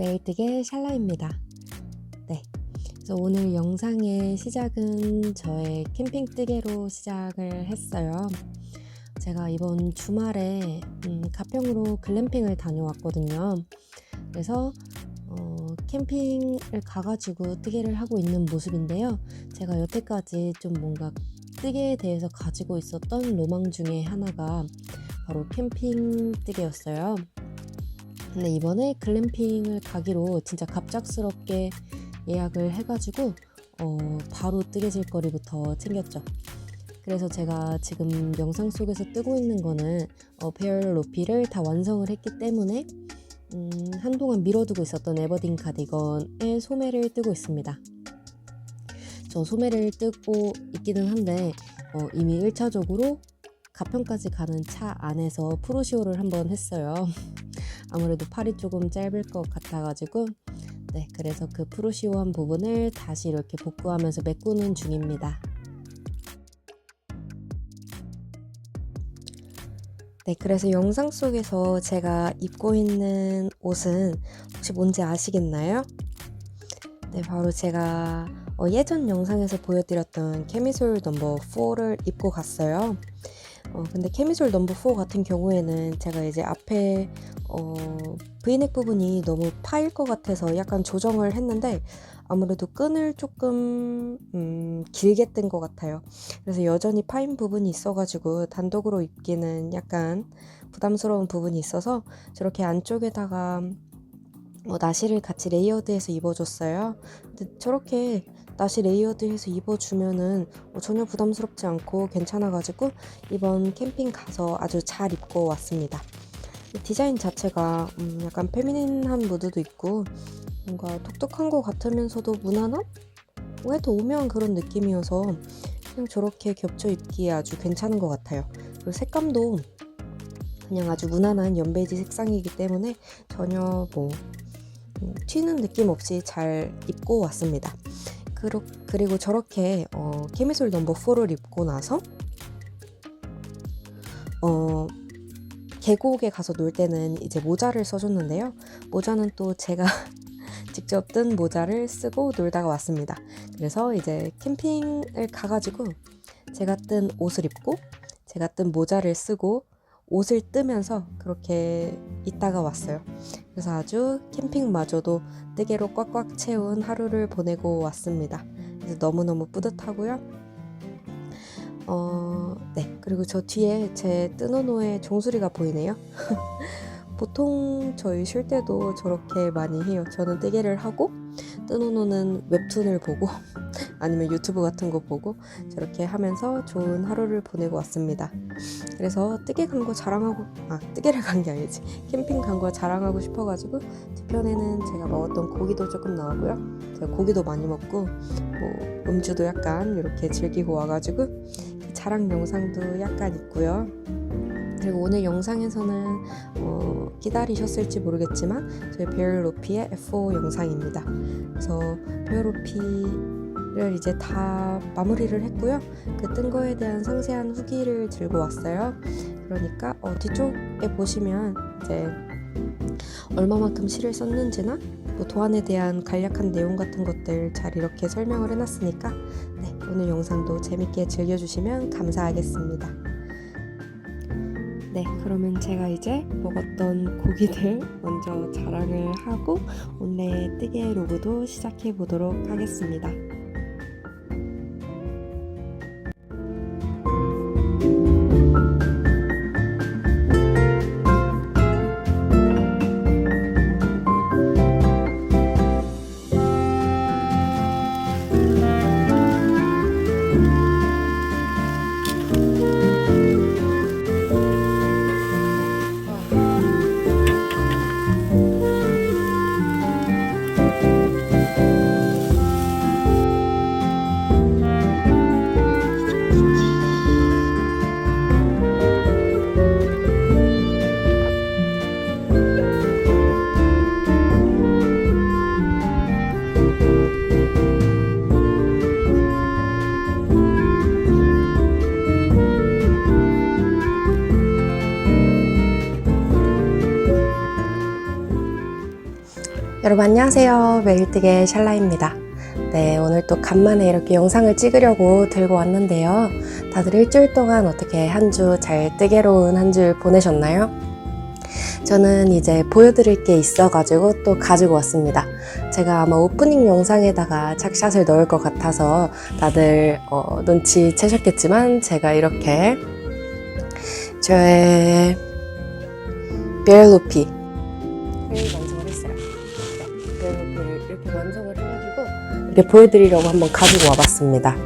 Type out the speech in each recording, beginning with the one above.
매일뜨개 샬라입니다. 네, 그래서 오늘 영상의 시작은 저의 캠핑 뜨개로 시작을 했어요. 제가 이번 주말에 가평으로 글램핑을 다녀왔거든요. 그래서 캠핑을 가가지고 뜨개를 하고 있는 모습인데요. 제가 여태까지 좀 뭔가 뜨개에 대해서 가지고 있었던 로망 중에 하나가 바로 캠핑 뜨개였어요. 근데 이번에 글램핑을 가기로 진짜 갑작스럽게 예약을 해가지고 바로 뜨개질 거리부터 챙겼죠. 그래서 제가 지금 영상 속에서 뜨고 있는 거는 베어 로피를 다 완성을 했기 때문에 한동안 미뤄두고 있었던 에버딘 카디건의 소매를 뜨고 있습니다. 저 소매를 뜨고 있기는 한데 이미 1차적으로 가평까지 가는 차 안에서 프로시오를 한번 했어요. 아무래도 팔이 조금 짧을 것 같아가지고 네, 그래서 그 프로시오한 부분을 다시 이렇게 복구하면서 메꾸는 중입니다. 네, 그래서 영상 속에서 제가 입고 있는 옷은 혹시 뭔지 아시겠나요? 네, 바로 제가 예전 영상에서 보여드렸던 캐미솔 넘버 4를 입고 갔어요. 근데 캐미솔 넘버 4 같은 경우에는 제가 이제 앞에 브이넥 부분이 너무 파일 것 같아서 약간 조정을 했는데 아무래도 끈을 조금 길게 뜬 것 같아요. 그래서 여전히 파인 부분이 있어가지고 단독으로 입기는 약간 부담스러운 부분이 있어서 저렇게 안쪽에다가 나시를 같이 레이어드해서 입어줬어요. 근데 저렇게 나시 레이어드해서 입어주면은 전혀 부담스럽지 않고 괜찮아가지고 이번 캠핑 가서 아주 잘 입고 왔습니다. 디자인 자체가 약간 페미닌한 무드도 있고 뭔가 독특한 것 같으면서도 무난한? 왜 더 오묘한 그런 느낌이어서 그냥 저렇게 겹쳐 입기에 아주 괜찮은 것 같아요. 그리고 색감도 그냥 아주 무난한 연베이지 색상이기 때문에 전혀 튀는 느낌 없이 잘 입고 왔습니다. 그리고 저렇게 캐미솔 넘버 4를 입고 나서 계곡에 가서 놀 때는 이제 모자를 써줬는데요. 모자는 또 제가 직접 뜬 모자를 쓰고 놀다가 왔습니다. 그래서 이제 캠핑을 가가지고 제가 뜬 옷을 입고 제가 뜬 모자를 쓰고 옷을 뜨면서 그렇게 있다가 왔어요. 그래서 아주 캠핑마저도 뜨개로 꽉꽉 채운 하루를 보내고 왔습니다. 그래서 너무너무 뿌듯하고요. 네, 그리고 저 뒤에 제 뜨노노의 종소리가 보이네요. 보통 저희 쉴 때도 저렇게 많이 해요. 저는 뜨개를 하고 뜨노노는 웹툰을 보고 아니면 유튜브 같은 거 보고 저렇게 하면서 좋은 하루를 보내고 왔습니다. 그래서 뜨개를 간 게 아니지. 캠핑 간 거 자랑하고 싶어가지고 뒤편에는 제가 먹었던 고기도 조금 나오고요. 제가 고기도 많이 먹고 음주도 약간 이렇게 즐기고 와가지고 자랑 영상도 약간 있고요. 그리고 오늘 영상에서는 기다리셨을지 모르겠지만 저희 베어 로피의 F4 영상입니다. 그래서 베어 로피를 이제 다 마무리를 했고요. 그 뜬 거에 대한 상세한 후기를 들고 왔어요. 그러니까 뒤쪽에 보시면 이제 얼마만큼 실을 썼는지나 도안에 대한 간략한 내용 같은 것들 잘 이렇게 설명을 해놨으니까 네, 오늘 영상도 재밌게 즐겨주시면 감사하겠습니다. 네, 그러면 제가 이제 먹었던 고기들 먼저 자랑을 하고 오늘의 뜨개 로그도 시작해 보도록 하겠습니다. 여러분 안녕하세요. 매일뜨개 샬라입니다. 네, 오늘 또 간만에 이렇게 영상을 찍으려고 들고 왔는데요. 다들 일주일 동안 어떻게 한 주 잘 뜨개로운 한 주 보내셨나요? 저는 이제 보여드릴 게 있어가지고 또 가지고 왔습니다. 제가 아마 오프닝 영상에다가 착샷을 넣을 것 같아서 다들 눈치채셨겠지만 제가 이렇게 저의 베일루피를 완성을 했어요. 네, 베일루피를 이렇게 완성을 해가지고 이렇게 보여드리려고 한번 가지고 와봤습니다.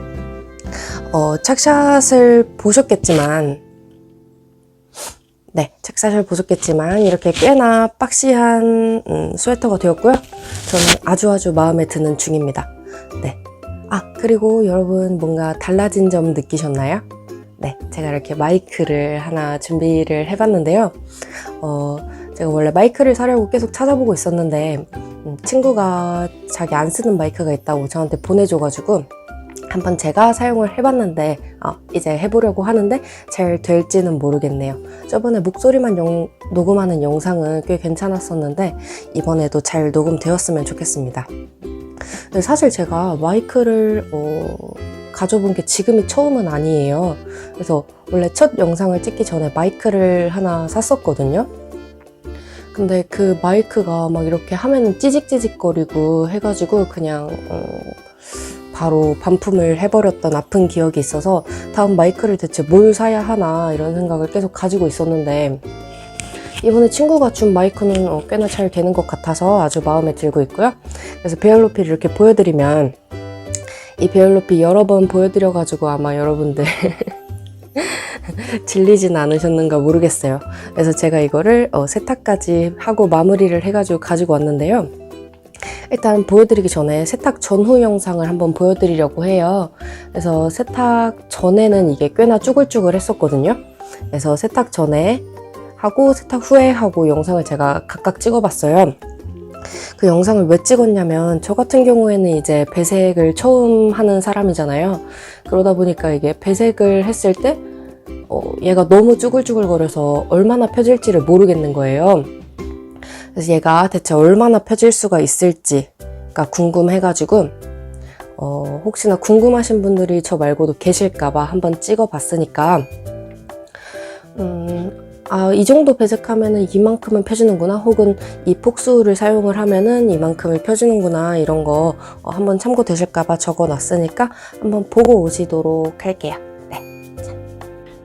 착샷을 보셨겠지만 이렇게 꽤나 박시한 스웨터가 되었고요. 저는 아주 마음에 드는 중입니다. 네. 그리고 여러분 뭔가 달라진 점 느끼셨나요? 네, 제가 이렇게 마이크를 하나 준비를 해봤는데요. 제가 원래 마이크를 사려고 계속 찾아보고 있었는데 친구가 자기 안 쓰는 마이크가 있다고 저한테 보내줘가지고 한번 제가 사용을 해봤는데 이제 해보려고 하는데 잘 될지는 모르겠네요. 저번에 목소리만 녹음하는 영상은 꽤 괜찮았었는데 이번에도 잘 녹음되었으면 좋겠습니다. 사실 제가 마이크를 가져본 게 지금이 처음은 아니에요. 그래서 원래 첫 영상을 찍기 전에 마이크를 하나 샀었거든요. 근데 그 마이크가 막 이렇게 하면은 찌직찌직거리고 해가지고 그냥 바로 반품을 해버렸던 아픈 기억이 있어서 다음 마이크를 대체 뭘 사야 하나 이런 생각을 계속 가지고 있었는데 이번에 친구가 준 마이크는 꽤나 잘 되는 것 같아서 아주 마음에 들고 있고요. 그래서 베일루피를 이렇게 보여드리면 이 베일루피 여러 번 보여드려가지고 아마 여러분들 질리진 않으셨는가 모르겠어요. 그래서 제가 이거를 세탁까지 하고 마무리를 해가지고 가지고 왔는데요. 일단 보여드리기 전에 세탁 전후 영상을 한번 보여드리려고 해요. 그래서 세탁 전에는 이게 꽤나 쭈글쭈글 했었거든요. 그래서 세탁 전에 하고 세탁 후에 하고 영상을 제가 각각 찍어봤어요. 그 영상을 왜 찍었냐면 저 같은 경우에는 이제 배색을 처음 하는 사람이잖아요. 그러다 보니까 이게 배색을 했을 때 얘가 너무 쭈글쭈글거려서 얼마나 펴질지를 모르겠는 거예요. 그래서 얘가 대체 얼마나 펴질 수가 있을지가 궁금해가지고 혹시나 궁금하신 분들이 저 말고도 계실까봐 한번 찍어봤으니까 이 정도 배색하면은 이만큼은 펴지는구나, 혹은 이 폭수를 사용을 하면은 이만큼을 펴지는구나, 이런 거 한번 참고되실까봐 적어놨으니까 한번 보고 오시도록 할게요. 네.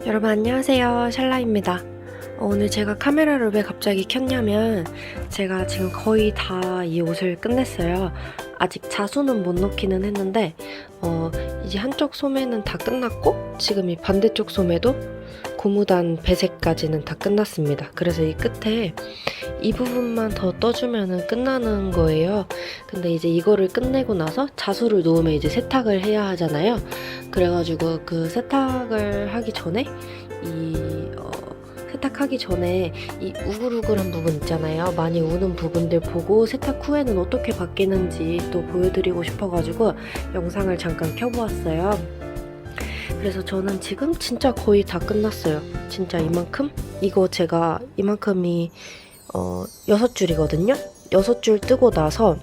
여러분 안녕하세요, 샬라입니다. 오늘 제가 카메라를 왜 갑자기 켰냐면 제가 지금 거의 다 이 옷을 끝냈어요. 아직 자수는 못 넣기는 했는데 이제 한쪽 소매는 다 끝났고 지금 이 반대쪽 소매도 고무단 배색까지는 다 끝났습니다. 그래서 이 끝에 이 부분만 더 떠주면 끝나는 거예요. 근데 이제 이거를 끝내고 나서 자수를 놓으면 이제 세탁을 해야 하잖아요. 그래가지고 그 세탁을 하기 전에 세탁하기 전에 이 우글우글한 부분 있잖아요. 많이 우는 부분들 보고 세탁 후에는 어떻게 바뀌는지 또 보여드리고 싶어가지고 영상을 잠깐 켜보았어요. 그래서 저는 지금 진짜 거의 다 끝났어요. 진짜 이만큼? 이거 제가 이만큼이 6줄이거든요? 6줄 뜨고 나서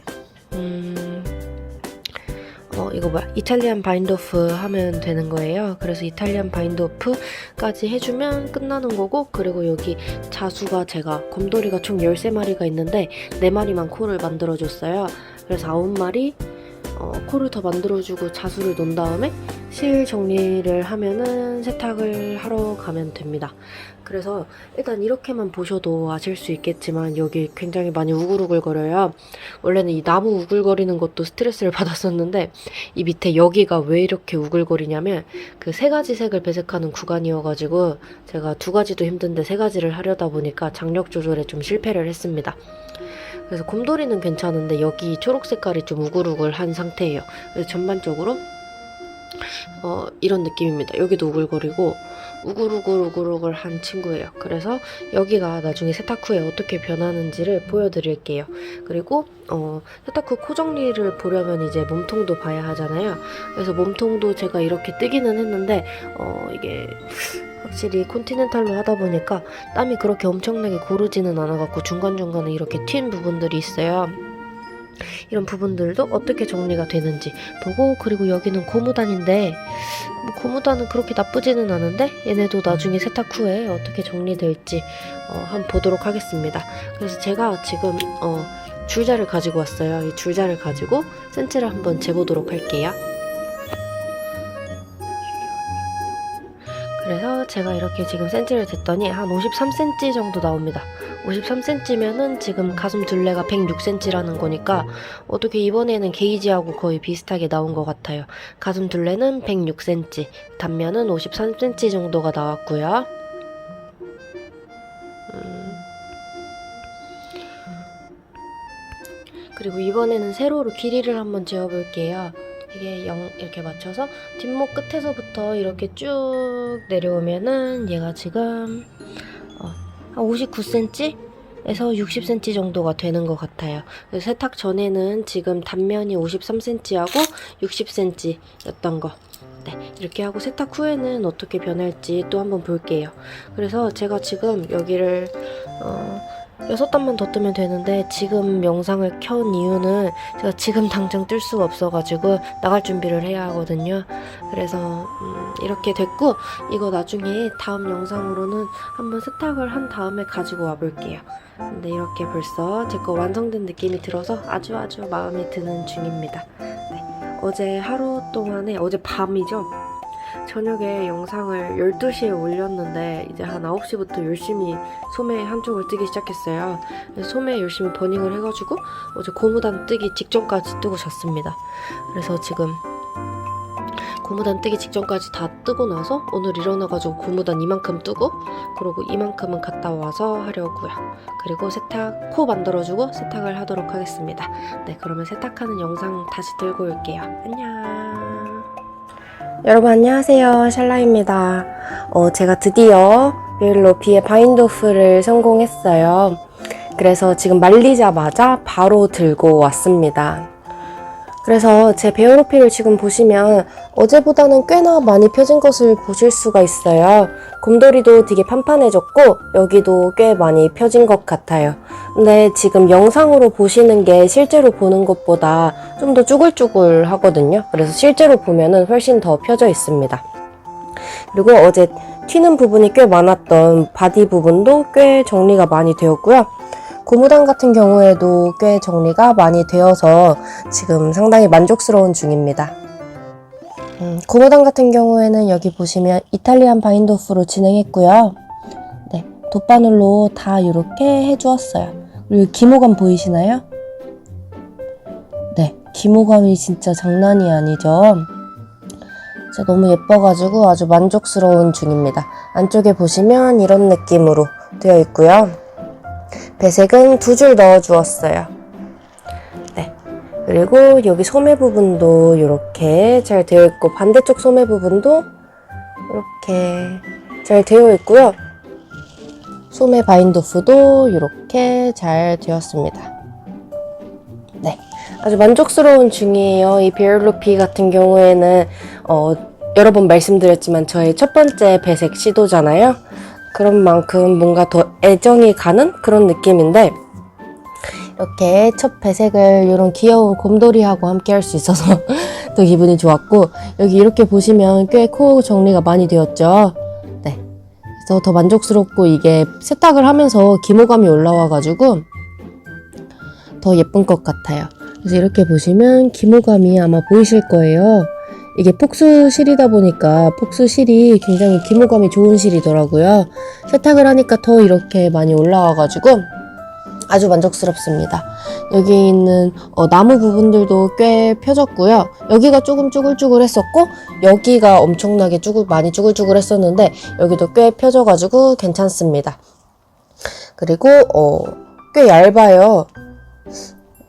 이거 이탈리안 바인드 오프 하면 되는 거예요. 그래서 이탈리안 바인드 오프까지 해주면 끝나는 거고, 그리고 여기 자수가 제가 곰돌이가 총 13마리가 있는데 4마리만 코를 만들어줬어요. 그래서 9마리 코를 더 만들어주고 자수를 놓은 다음에 실 정리를 하면은 세탁을 하러 가면 됩니다. 그래서 일단 이렇게만 보셔도 아실 수 있겠지만 여기 굉장히 많이 우글우글거려요. 원래는 이 나무 우글거리는 것도 스트레스를 받았었는데 이 밑에 여기가 왜 이렇게 우글거리냐면 그 3가지 색을 배색하는 구간이어가지고 제가 2가지도 힘든데 3가지를 하려다 보니까 장력 조절에 좀 실패를 했습니다. 그래서 곰돌이는 괜찮은데 여기 초록 색깔이 좀 우글우글한 상태예요. 그래서 전반적으로 이런 느낌입니다. 여기도 우글거리고 우글우글한 친구예요. 그래서 여기가 나중에 세탁 후에 어떻게 변하는지를 보여드릴게요. 그리고 세탁 후 코 정리를 보려면 이제 몸통도 봐야 하잖아요. 그래서 몸통도 제가 이렇게 뜨기는 했는데 이게 확실히 콘티넨탈로 하다 보니까 땀이 그렇게 엄청나게 고르지는 않아갖고 중간중간에 이렇게 튄 부분들이 있어요. 이런 부분들도 어떻게 정리가 되는지 보고, 그리고 여기는 고무단인데 뭐 고무단은 그렇게 나쁘지는 않은데 얘네도 나중에 세탁 후에 어떻게 정리될지 한번 보도록 하겠습니다. 그래서 제가 지금 줄자를 가지고 왔어요. 이 줄자를 가지고 센치를 한번 재보도록 할게요. 그래서 제가 이렇게 지금 센치를 쟀더니 한 53cm 정도 나옵니다. 53cm면은 지금 가슴 둘레가 106cm라는 거니까 어떻게 이번에는 게이지하고 거의 비슷하게 나온 것 같아요. 가슴 둘레는 106cm, 단면은 53cm 정도가 나왔고요. 그리고 이번에는 세로로 길이를 한번 재어볼게요. 이게 0 이렇게 맞춰서 뒷목 끝에서부터 이렇게 쭉 내려오면은 얘가 지금 한 59cm? 에서 60cm 정도가 되는 것 같아요. 세탁 전에는 지금 단면이 53cm하고 60cm였던 거. 네, 이렇게 하고 세탁 후에는 어떻게 변할지 또 한번 볼게요. 그래서 제가 지금 여기를 6단만 더 뜨면 되는데 지금 영상을 켠 이유는 제가 지금 당장 뜰 수가 없어가지고 나갈 준비를 해야 하거든요. 그래서 이렇게 됐고, 이거 나중에 다음 영상으로는 한번 세탁을 한 다음에 가지고 와볼게요. 근데 이렇게 벌써 제 거 완성된 느낌이 들어서 아주 마음에 드는 중입니다. 네, 어제 하루 동안에, 어제 밤이죠? 저녁에 영상을 12시에 올렸는데 이제 한 9시부터 열심히 소매 한쪽을 뜨기 시작했어요. 그래서 소매 열심히 버닝을 해가지고 어제 고무단 뜨기 직전까지 뜨고 잤습니다. 그래서 지금 고무단 뜨기 직전까지 다 뜨고 나서 오늘 일어나가지고 고무단 이만큼 뜨고, 그리고 이만큼은 갔다 와서 하려고요. 그리고 세탁 코 만들어주고 세탁을 하도록 하겠습니다. 네, 그러면 세탁하는 영상 다시 들고 올게요. 안녕. 여러분 안녕하세요, 샬라입니다. 제가 드디어 베일로피의 바인드오프를 성공했어요. 그래서 지금 말리자마자 바로 들고 왔습니다. 그래서 제 베일로피를 지금 보시면 어제보다는 꽤나 많이 펴진 것을 보실 수가 있어요. 곰돌이도 되게 판판해졌고 여기도 꽤 많이 펴진 것 같아요. 근데 지금 영상으로 보시는 게 실제로 보는 것보다 좀 더 쭈글쭈글 하거든요. 그래서 실제로 보면은 훨씬 더 펴져 있습니다. 그리고 어제 튀는 부분이 꽤 많았던 바디 부분도 꽤 정리가 많이 되었고요. 고무단 같은 경우에도 꽤 정리가 많이 되어서 지금 상당히 만족스러운 중입니다. 고무단 같은 경우에는 여기 보시면 이탈리안 바인드오프로 진행했고요. 네, 돗바늘로 다 이렇게 해주었어요. 그리고 기모감 보이시나요? 네, 기모감이 진짜 장난이 아니죠. 진짜 너무 예뻐가지고 아주 만족스러운 중입니다. 안쪽에 보시면 이런 느낌으로 되어 있고요. 배색은 2줄 넣어주었어요. 네, 그리고 여기 소매 부분도 이렇게 잘 되어 있고 반대쪽 소매 부분도 이렇게 잘 되어 있고요. 소매 바인드오프도 이렇게 잘 되었습니다. 네, 아주 만족스러운 중이에요. 이 베일로피 같은 경우에는 여러 번 말씀드렸지만 저의 첫 번째 배색 시도잖아요. 그런 만큼 뭔가 더 애정이 가는 그런 느낌인데, 이렇게 첫 배색을 이런 귀여운 곰돌이하고 함께 할 수 있어서 또 기분이 좋았고, 여기 이렇게 보시면 꽤 코 정리가 많이 되었죠. 네, 그래서 더 만족스럽고 이게 세탁을 하면서 기모감이 올라와가지고 더 예쁜 것 같아요. 그래서 이렇게 보시면 기모감이 아마 보이실 거예요. 이게 폭스 실이다 보니까 폭스 실이 굉장히 기모감이 좋은 실이더라고요. 세탁을 하니까 더 이렇게 많이 올라와가지고 아주 만족스럽습니다. 여기 있는 나무 부분들도 꽤 펴졌고요. 여기가 조금 쭈글쭈글 했었고 여기가 엄청나게 많이 쭈글쭈글 했었는데 여기도 꽤 펴져가지고 괜찮습니다. 그리고 꽤 얇아요.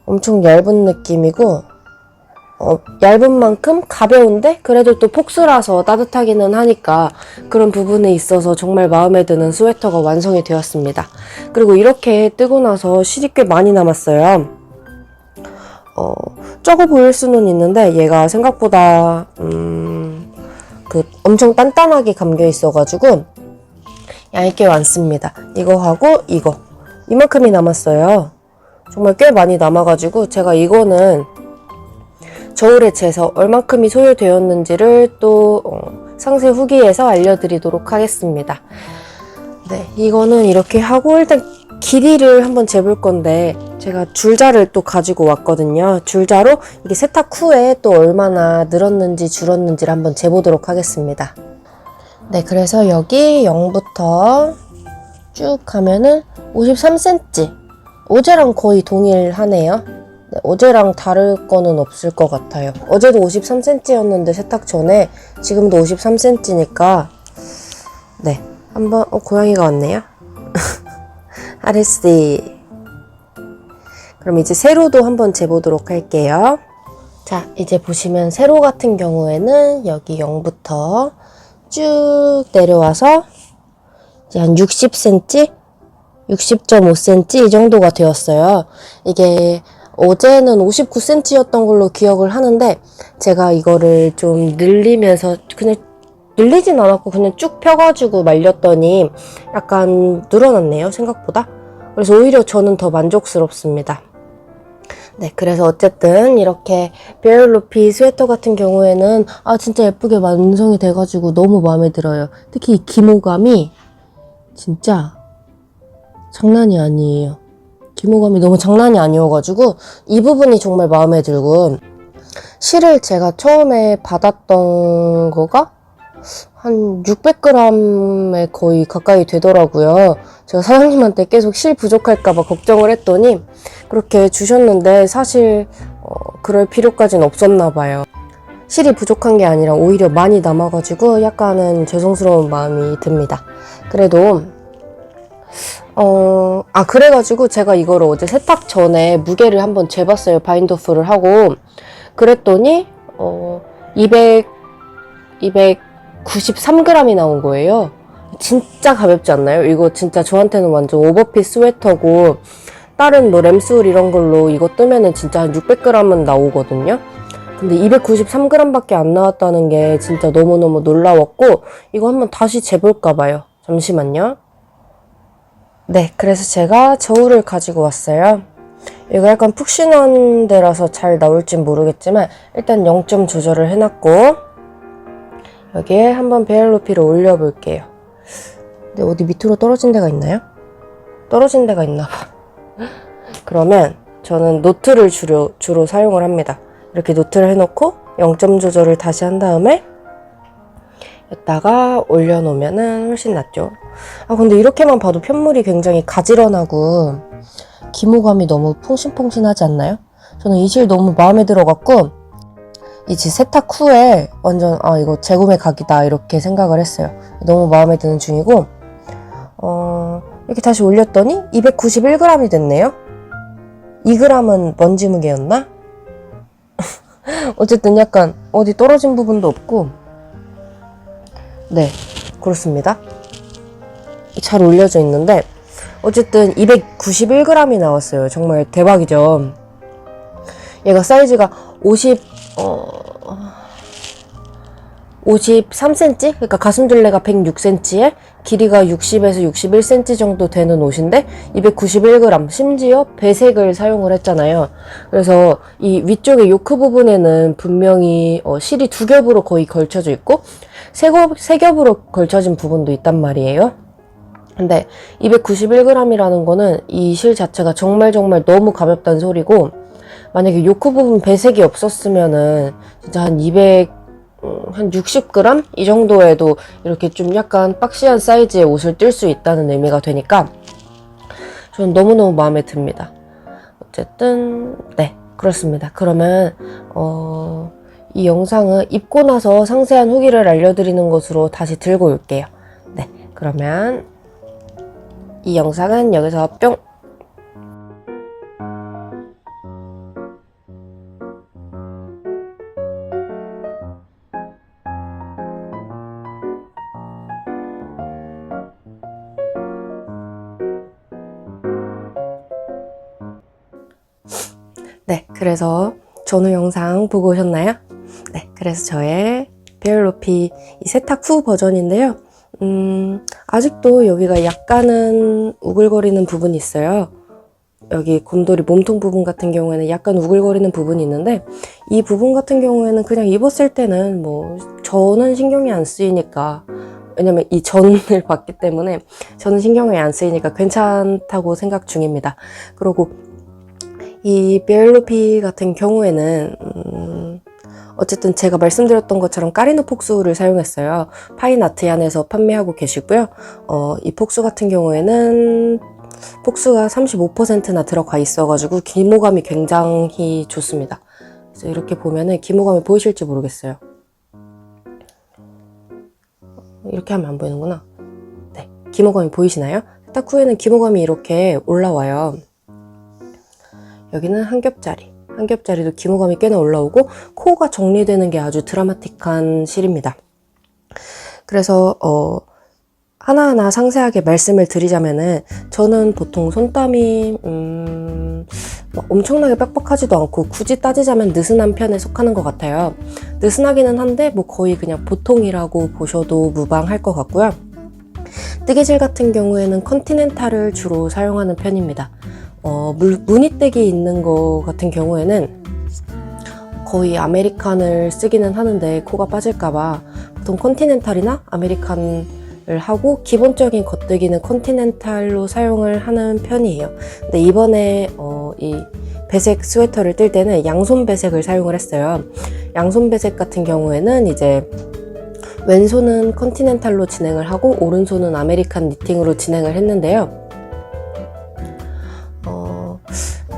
엄청 얇은 느낌이고 얇은 만큼 가벼운데 그래도 또 폭스라서 따뜻하기는 하니까 그런 부분에 있어서 정말 마음에 드는 스웨터가 완성이 되었습니다. 그리고 이렇게 뜨고 나서 실이 꽤 많이 남았어요. 적어 보일 수는 있는데 얘가 생각보다 엄청 단단하게 감겨 있어가지고 양이 꽤 많습니다. 이거 하고 이거 이만큼이 남았어요. 정말 꽤 많이 남아가지고 제가 이거는 저울에 재서 얼만큼이 소요되었는지를 또 상세 후기에서 알려드리도록 하겠습니다. 네, 이거는 이렇게 하고 일단 길이를 한번 재볼 건데 제가 줄자를 또 가지고 왔거든요. 줄자로 이게 세탁 후에 또 얼마나 늘었는지 줄었는지를 한번 재보도록 하겠습니다. 네, 그래서 여기 0부터 쭉 가면은 53cm. 어제랑 거의 동일하네요. 네, 어제랑 다를 거는 없을 것 같아요. 어제도 53cm였는데 세탁 전에 지금도 53cm니까 네, 한번 고양이가 왔네요. 아레스. 그럼 이제 세로도 한번 재보도록 할게요. 자, 이제 보시면 세로 같은 경우에는 여기 0부터 쭉 내려와서 이제 한 60cm? 60.5cm 이 정도가 되었어요. 이게 어제는 59cm였던 걸로 기억을 하는데 제가 이거를 좀 늘리면서 그냥 늘리진 않았고 그냥 쭉 펴가지고 말렸더니 약간 늘어났네요, 생각보다. 그래서 오히려 저는 더 만족스럽습니다. 네, 그래서 어쨌든 이렇게 베일루피 스웨터 같은 경우에는 진짜 예쁘게 완성이 돼가지고 너무 마음에 들어요. 특히 이 기모감이 진짜 장난이 아니에요. 기모감이 너무 장난이 아니어가지고 이 부분이 정말 마음에 들고 실을 제가 처음에 받았던 거가 한 600g에 거의 가까이 되더라고요. 제가 사장님한테 계속 실 부족할까봐 걱정을 했더니 그렇게 주셨는데 사실 그럴 필요까지는 없었나 봐요. 실이 부족한 게 아니라 오히려 많이 남아가지고 약간은 죄송스러운 마음이 듭니다. 그래도 그래가지고 제가 이거를 어제 세탁 전에 무게를 한번 재봤어요. 바인더풀을 하고 그랬더니 293g이 나온 거예요. 진짜 가볍지 않나요? 이거 진짜 저한테는 완전 오버핏 스웨터고 다른 뭐 램스울 이런 걸로 이거 뜨면은 진짜 한 600g은 나오거든요. 근데 293g밖에 안 나왔다는 게 진짜 너무너무 놀라웠고 이거 한번 다시 재볼까 봐요. 잠시만요. 네, 그래서 제가 저울을 가지고 왔어요. 이거 약간 푹신한 데라서 잘 나올진 모르겠지만 일단 0점 조절을 해놨고 여기에 한번 베일루피를 올려볼게요. 근데 어디 밑으로 떨어진 데가 있나요? 떨어진 데가 있나봐. 그러면 저는 노트를 주로 사용을 합니다. 이렇게 노트를 해놓고 0점 조절을 다시 한 다음에 여기다가 올려놓으면 훨씬 낫죠. 근데 이렇게만 봐도 편물이 굉장히 가지런하고 기모감이 너무 퐁신퐁신하지 않나요? 저는 이 실 너무 마음에 들어갖고 이제 세탁 후에 완전 이거 재구매 각이다 이렇게 생각을 했어요. 너무 마음에 드는 중이고 이렇게 다시 올렸더니 291g이 됐네요. 2g은 먼지 무게였나? 어쨌든 약간 어디 떨어진 부분도 없고 네, 그렇습니다. 잘 올려져 있는데 어쨌든 291g이 나왔어요. 정말 대박이죠. 얘가 사이즈가 53cm? 그러니까 가슴둘레가 106cm에 길이가 60에서 61cm 정도 되는 옷인데 291g, 심지어 배색을 사용을 했잖아요. 그래서 이 위쪽에 요크 부분에는 분명히 실이 두 겹으로 거의 걸쳐져 있고 세 겹으로 걸쳐진 부분도 있단 말이에요. 근데 291g이라는 거는 이 실 자체가 정말 너무 가볍다는 소리고 만약에 요크 부분 배색이 없었으면은 진짜 한 60g? 이 정도에도 이렇게 좀 약간 박시한 사이즈의 옷을 뜰 수 있다는 의미가 되니까 저는 너무너무 마음에 듭니다. 어쨌든 네, 그렇습니다. 그러면 이 영상은 입고 나서 상세한 후기를 알려드리는 것으로 다시 들고 올게요. 네, 그러면 이 영상은 여기서 뿅! 네, 그래서 전후 영상 보고 오셨나요? 네, 그래서 저의 베일루피 이 세탁 후 버전인데요. 아직도 여기가 약간은 우글거리는 부분이 있어요. 여기 곰돌이 몸통 부분 같은 경우에는 약간 우글거리는 부분이 있는데 이 부분 같은 경우에는 그냥 입었을 때는 뭐 저는 신경이 안 쓰이니까, 왜냐면 이 전을 봤기 때문에 저는 신경이 안 쓰이니까 괜찮다고 생각 중입니다. 그리고 이 베일루피 같은 경우에는 어쨌든 제가 말씀드렸던 것처럼 까리노 폭수를 사용했어요. 파인 아트얀에서 판매하고 계시고요. 이 폭수 같은 경우에는 폭수가 35%나 들어가 있어가지고 기모감이 굉장히 좋습니다. 그래서 이렇게 보면은 기모감이 보이실지 모르겠어요. 이렇게 하면 안 보이는구나. 네, 기모감이 보이시나요? 딱 후에는 기모감이 이렇게 올라와요. 여기는 한 겹짜리도 기모감이 꽤나 올라오고 코가 정리되는 게 아주 드라마틱한 실입니다. 그래서 하나하나 상세하게 말씀을 드리자면은 저는 보통 손땀이 엄청나게 빡빡하지도 않고 굳이 따지자면 느슨한 편에 속하는 것 같아요. 느슨하기는 한데 뭐 거의 그냥 보통이라고 보셔도 무방할 것 같고요. 뜨개질 같은 경우에는 컨티넨탈을 주로 사용하는 편입니다. 무늬뜨기 있는 거 같은 경우에는 거의 아메리칸을 쓰기는 하는데 코가 빠질까봐 보통 컨티넨탈이나 아메리칸을 하고 기본적인 겉뜨기는 컨티넨탈로 사용을 하는 편이에요. 근데 이번에 이 배색 스웨터를 뜰 때는 양손 배색을 사용을 했어요. 양손 배색 같은 경우에는 이제 왼손은 컨티넨탈로 진행을 하고 오른손은 아메리칸 니팅으로 진행을 했는데요.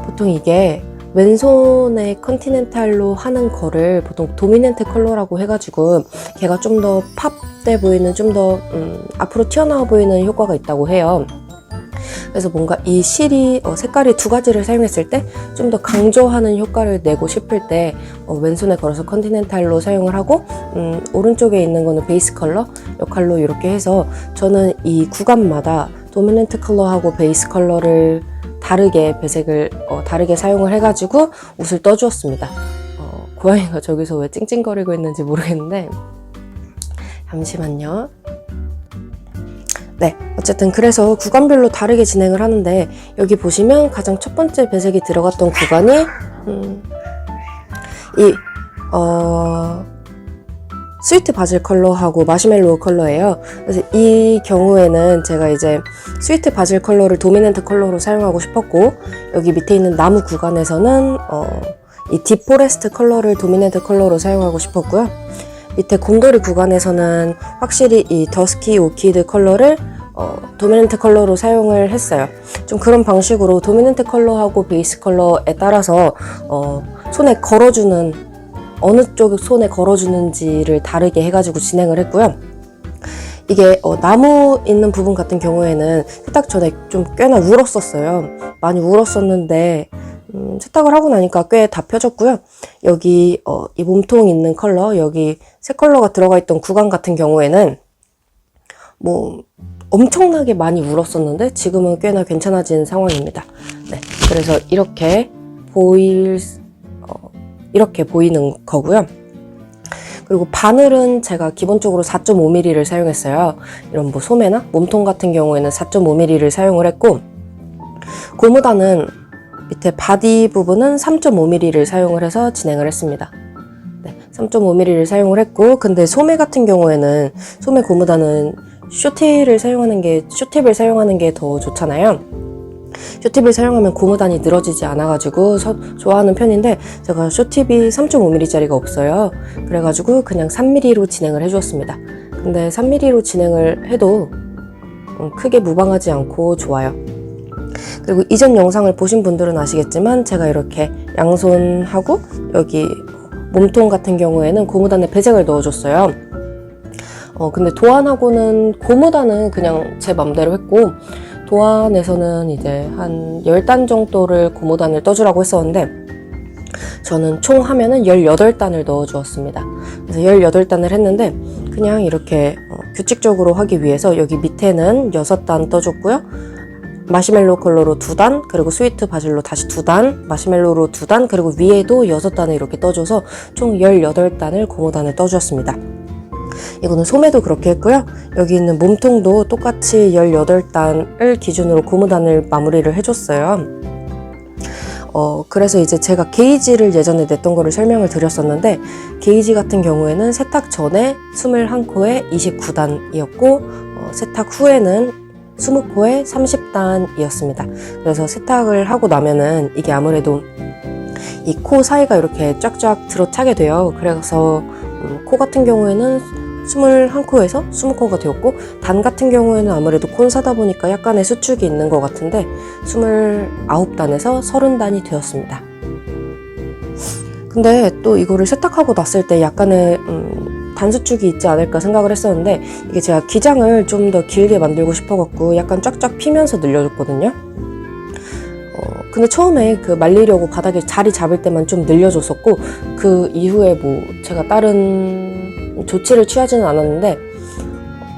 보통 이게 왼손에 컨티넨탈로 하는 거를 보통 도미넨트 컬러라고 해가지고 걔가 좀 더 팝돼 보이는, 좀 더 앞으로 튀어나와 보이는 효과가 있다고 해요. 그래서 뭔가 이 실이 색깔이 두 가지를 사용했을 때 좀 더 강조하는 효과를 내고 싶을 때 왼손에 걸어서 컨티넨탈로 사용을 하고 오른쪽에 있는 거는 베이스 컬러 역할로 이렇게 해서 저는 이 구간마다 도미넨트 컬러하고 베이스 컬러를 다르게 배색을 다르게 사용을 해가지고 옷을 떠주었습니다. 고양이가 저기서 왜 찡찡거리고 있는지 모르겠는데 잠시만요. 네, 어쨌든 그래서 구간별로 다르게 진행을 하는데 여기 보시면 가장 첫 번째 배색이 들어갔던 구간이 스위트 바질 컬러하고 마시멜로우 컬러예요. 그래서 이 경우에는 제가 이제 스위트 바질 컬러를 도미넨트 컬러로 사용하고 싶었고, 여기 밑에 있는 나무 구간에서는 이 딥포레스트 컬러를 도미넨트 컬러로 사용하고 싶었고요. 밑에 곰돌이 구간에서는 확실히 이 더스키 오키드 컬러를 도미넨트 컬러로 사용을 했어요. 좀 그런 방식으로 도미넨트 컬러하고 베이스 컬러에 따라서 손에 걸어주는, 어느 쪽 손에 걸어주는지를 다르게 해가지고 진행을 했고요. 이게 나무 있는 부분 같은 경우에는 세탁 전에 좀 꽤나 울었었어요. 많이 울었었는데 세탁을 하고 나니까 꽤 다 펴졌고요. 여기 이 몸통 있는 컬러, 여기 새 컬러가 들어가 있던 구간 같은 경우에는 뭐 엄청나게 많이 울었었는데 지금은 꽤나 괜찮아진 상황입니다. 네, 그래서 이렇게 보이는 거고요. 그리고 바늘은 제가 기본적으로 4.5mm를 사용했어요. 이런 뭐 소매나 몸통 같은 경우에는 4.5mm를 사용을 했고, 고무단은 밑에 바디 부분은 3.5mm를 사용을 해서 진행을 했습니다. 네, 3.5mm를 사용을 했고, 근데 소매 같은 경우에는 소매 고무단은 쇼팁을 사용하는 게 더 좋잖아요. 쇼팁을 사용하면 고무단이 늘어지지 않아가지고 좋아하는 편인데 제가 쇼팁이 3.5mm짜리가 없어요. 그래가지고 그냥 3mm로 진행을 해주었습니다. 근데 3mm로 진행을 해도 크게 무방하지 않고 좋아요. 그리고 이전 영상을 보신 분들은 아시겠지만 제가 이렇게 양손하고 여기 몸통 같은 경우에는 고무단에 배색을 넣어줬어요. 근데 도안하고는 고무단은 그냥 제 맘대로 했고, 도안에서는 이제 한 10단 정도를 고무단을 떠주라고 했었는데 저는 총 하면은 18단을 넣어주었습니다. 그래서 18단을 했는데 그냥 이렇게 규칙적으로 하기 위해서 여기 밑에는 6단 떠줬고요. 마시멜로 컬러로 2단, 그리고 스위트 바질로 다시 2단, 마시멜로로 2단, 그리고 위에도 6단을 이렇게 떠줘서 총 18단을 고무단을 떠주었습니다. 이거는 소매도 그렇게 했고요. 여기 있는 몸통도 똑같이 18단을 기준으로 고무단을 마무리를 해줬어요. 그래서 이제 제가 게이지를 예전에 냈던 거를 설명을 드렸었는데, 게이지 같은 경우에는 세탁 전에 21코에 29단이었고, 세탁 후에는 20코에 30단이었습니다. 그래서 세탁을 하고 나면은 이게 아무래도 이 코 사이가 이렇게 쫙쫙 들어차게 돼요. 그래서 코 같은 경우에는 21코에서 20코가 되었고, 단 같은 경우에는 아무래도 콘사다 보니까 약간의 수축이 있는 것 같은데 29단에서 30단이 되었습니다. 근데 또 이거를 세탁하고 났을 때 약간의 단수축이 있지 않을까 생각을 했었는데, 이게 제가 기장을 좀 더 길게 만들고 싶어갖고 약간 쫙쫙 피면서 늘려줬거든요. 근데 처음에 그 말리려고 바닥에 자리 잡을 때만 좀 늘려줬었고, 그 이후에 뭐 제가 다른 조치를 취하지는 않았는데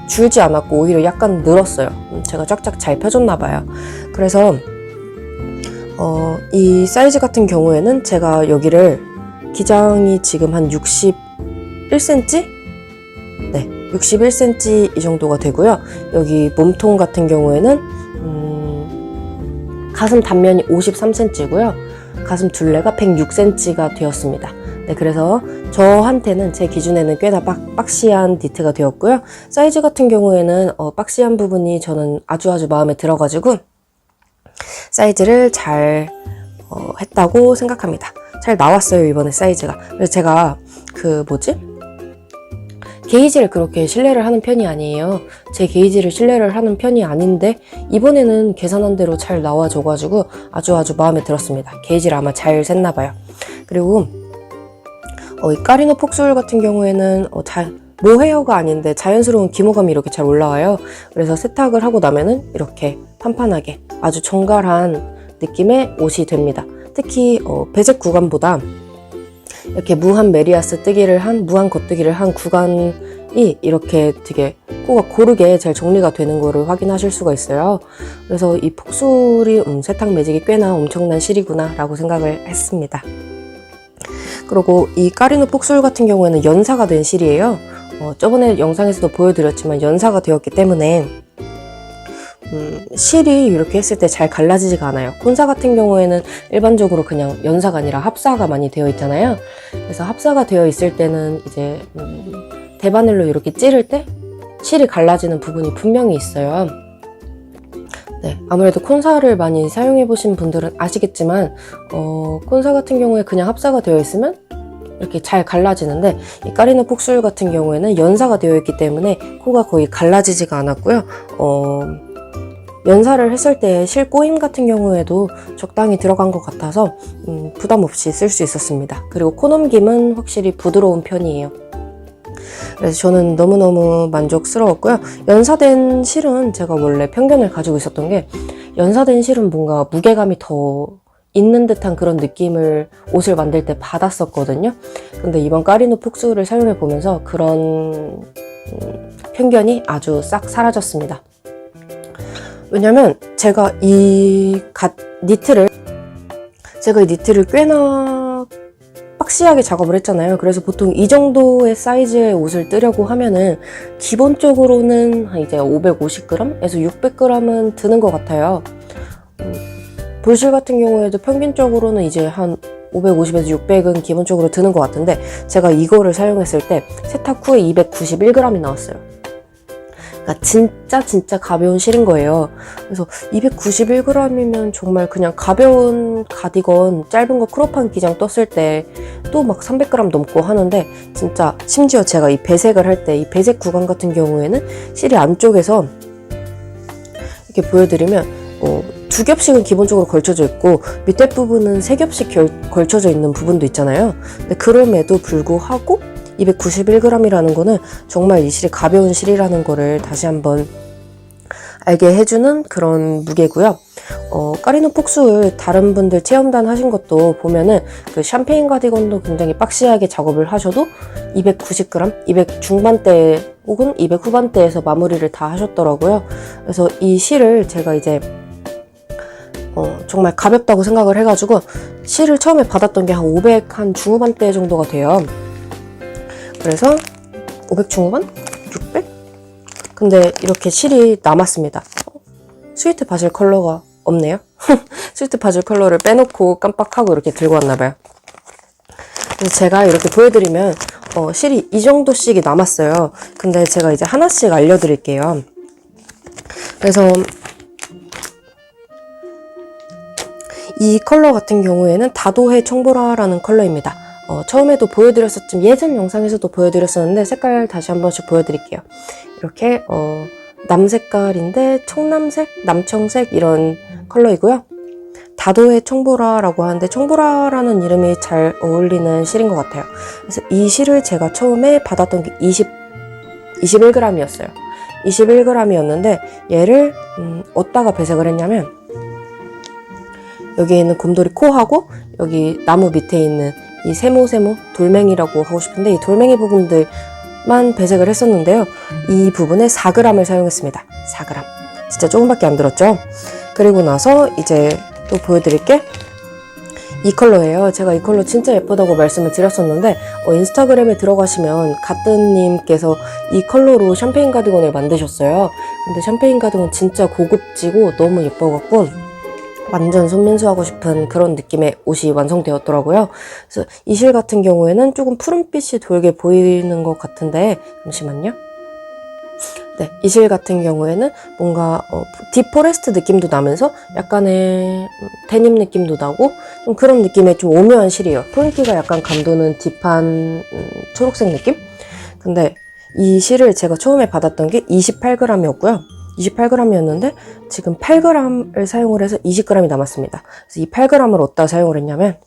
줄지 않았고 오히려 약간 늘었어요. 제가 쫙쫙 잘 펴줬나 봐요. 그래서 이 사이즈 같은 경우에는 제가 여기를 기장이 지금 한 61cm? 네, 61cm 이 정도가 되고요. 여기 몸통 같은 경우에는 가슴 단면이 53cm고요. 가슴 둘레가 106cm가 되었습니다. 네, 그래서 저한테는 제 기준에는 꽤나 박시한 니트가 되었고요. 사이즈 같은 경우에는 박시한 부분이 저는 아주 마음에 들어가지고 사이즈를 잘 했다고 생각합니다. 잘 나왔어요, 이번에 사이즈가. 그래서 제가 게이지를 그렇게 신뢰를 하는 편이 아니에요. 제 게이지를 신뢰를 하는 편이 아닌데 이번에는 계산한 대로 잘 나와줘가지고 아주 마음에 들었습니다. 게이지를 아마 잘 셌나 봐요. 그리고 이 까리노 폭술 같은 경우에는 모헤어가 아닌데 자연스러운 기모감이 이렇게 잘 올라와요. 그래서 세탁을 하고 나면은 이렇게 판판하게 아주 정갈한 느낌의 옷이 됩니다. 특히 배색 구간보다 이렇게 무한 메리아스 무한 겉뜨기를 한 구간이 이렇게 되게 코가 고르게 잘 정리가 되는 거를 확인하실 수가 있어요. 그래서 이 폭술이 세탁 매직이 꽤나 엄청난 실이구나 라고 생각을 했습니다. 그리고 이 까리노 폭술 같은 경우에는 연사가 된 실이에요. 저번에 영상에서도 보여드렸지만 연사가 되었기 때문에 실이 이렇게 했을 때 잘 갈라지지가 않아요. 콘사 같은 경우에는 일반적으로 그냥 연사가 아니라 합사가 많이 되어 있잖아요. 그래서 합사가 되어 있을 때는 이제 대바늘로 이렇게 찌를 때 실이 갈라지는 부분이 분명히 있어요. 네, 아무래도 콘사를 많이 사용해 보신 분들은 아시겠지만 콘사 같은 경우에 그냥 합사가 되어 있으면 이렇게 잘 갈라지는데, 이 까리노 폭술 같은 경우에는 연사가 되어 있기 때문에 코가 거의 갈라지지가 않았고요. 연사를 했을 때 실 꼬임 같은 경우에도 적당히 들어간 것 같아서 부담 없이 쓸 수 있었습니다. 그리고 코 넘김은 확실히 부드러운 편이에요. 그래서 저는 너무너무 만족스러웠고요. 연사된 실은 제가 원래 편견을 가지고 있었던 게, 연사된 실은 뭔가 무게감이 더 있는 듯한 그런 느낌을 옷을 만들 때 받았었거든요. 근데 이번 까리노 폭스를 사용해 보면서 그런 편견이 아주 싹 사라졌습니다. 왜냐면 제가 이 니트를 꽤나 박시하게 작업을 했잖아요. 그래서 보통 이 정도의 사이즈의 옷을 뜨려고 하면은 기본적으로는 이제 550g에서 600g은 드는 것 같아요. 볼실 같은 경우에도 평균적으로는 이제 한 550에서 600은 기본적으로 드는 것 같은데, 제가 이거를 사용했을 때 세탁 후에 291g이 나왔어요. 그러니까 진짜 가벼운 실인 거예요. 그래서 291g이면 정말 그냥 가벼운 가디건 짧은 거 크롭한 기장 떴을 때 또 막 300g 넘고 하는데, 진짜 심지어 제가 이 배색을 할 때 이 배색 구간 같은 경우에는 실이 안쪽에서 이렇게 보여드리면 2겹씩은 기본적으로 걸쳐져 있고 밑에 부분은 3겹씩 걸쳐져 있는 부분도 있잖아요. 근데 그럼에도 불구하고 291g이라는 거는 정말 이 실이 가벼운 실이라는 거를 다시 한번 알게 해주는 그런 무게고요. 까리노 폭술 다른 분들 체험단 하신 것도 보면은 그 샴페인 가디건도 굉장히 박시하게 작업을 하셔도 290g, 200 중반대 혹은 200 후반대에서 마무리를 다 하셨더라고요. 그래서 이 실을 제가 이제 정말 가볍다고 생각을 해가지고 실을 처음에 받았던 게 한 500 한 중후반대 정도가 돼요. 그래서 500 중후반? 600? 근데 이렇게 실이 남았습니다. 스위트 바질 컬러가 없네요. 스위트 바질 컬러를 빼놓고 깜빡하고 이렇게 들고 왔나봐요. 그래서 제가 이렇게 보여드리면 실이 이 정도씩이 남았어요. 근데 제가 이제 하나씩 알려드릴게요. 그래서 이 컬러 같은 경우에는 다도해 청보라라는 컬러입니다. 처음에도 보여드렸었지만 예전 영상에서도 보여드렸었는데 색깔 다시 한 번씩 보여드릴게요. 이렇게 남색깔인데 청남색, 남청색 이런 컬러이고요. 다도해 청보라라고 하는데 청보라라는 이름이 잘 어울리는 실인 것 같아요. 그래서 이 실을 제가 처음에 받았던 게 21g이었어요. 21g이었는데 얘를 어디다가 배색을 했냐면 여기에 있는 곰돌이 코하고 여기 나무 밑에 있는 이 세모 돌멩이라고 하고 싶은데 이 돌멩이 부분들만 배색을 했었는데요. 이 부분에 4g을 사용했습니다. 4g. 진짜 조금밖에 안 들었죠? 그리고 나서 이제 또 보여드릴게 이 컬러예요. 제가 이 컬러 진짜 예쁘다고 말씀을 드렸었는데 인스타그램에 들어가시면 가뜨님께서 이 컬러로 샴페인 가디건을 만드셨어요. 근데 샴페인 가디건 진짜 고급지고 너무 예뻐갖고 완전 손민수하고 싶은 그런 느낌의 옷이 완성되었더라고요. 그래서 이 실 같은 경우에는 조금 푸른빛이 돌게 보이는 것 같은데 잠시만요. 네, 이 실 같은 경우에는 뭔가 딥포레스트 느낌도 나면서 약간의 데님 느낌도 나고 좀 그런 느낌의 좀 오묘한 실이에요. 포인트가 약간 감도는 딥한 초록색 느낌? 근데 이 실을 제가 처음에 받았던 게 28g이었고요. 28g이었는데 지금 8g을 사용을 해서 20g이 남았습니다. 그래서 이 8g을 어디다 사용을 했냐면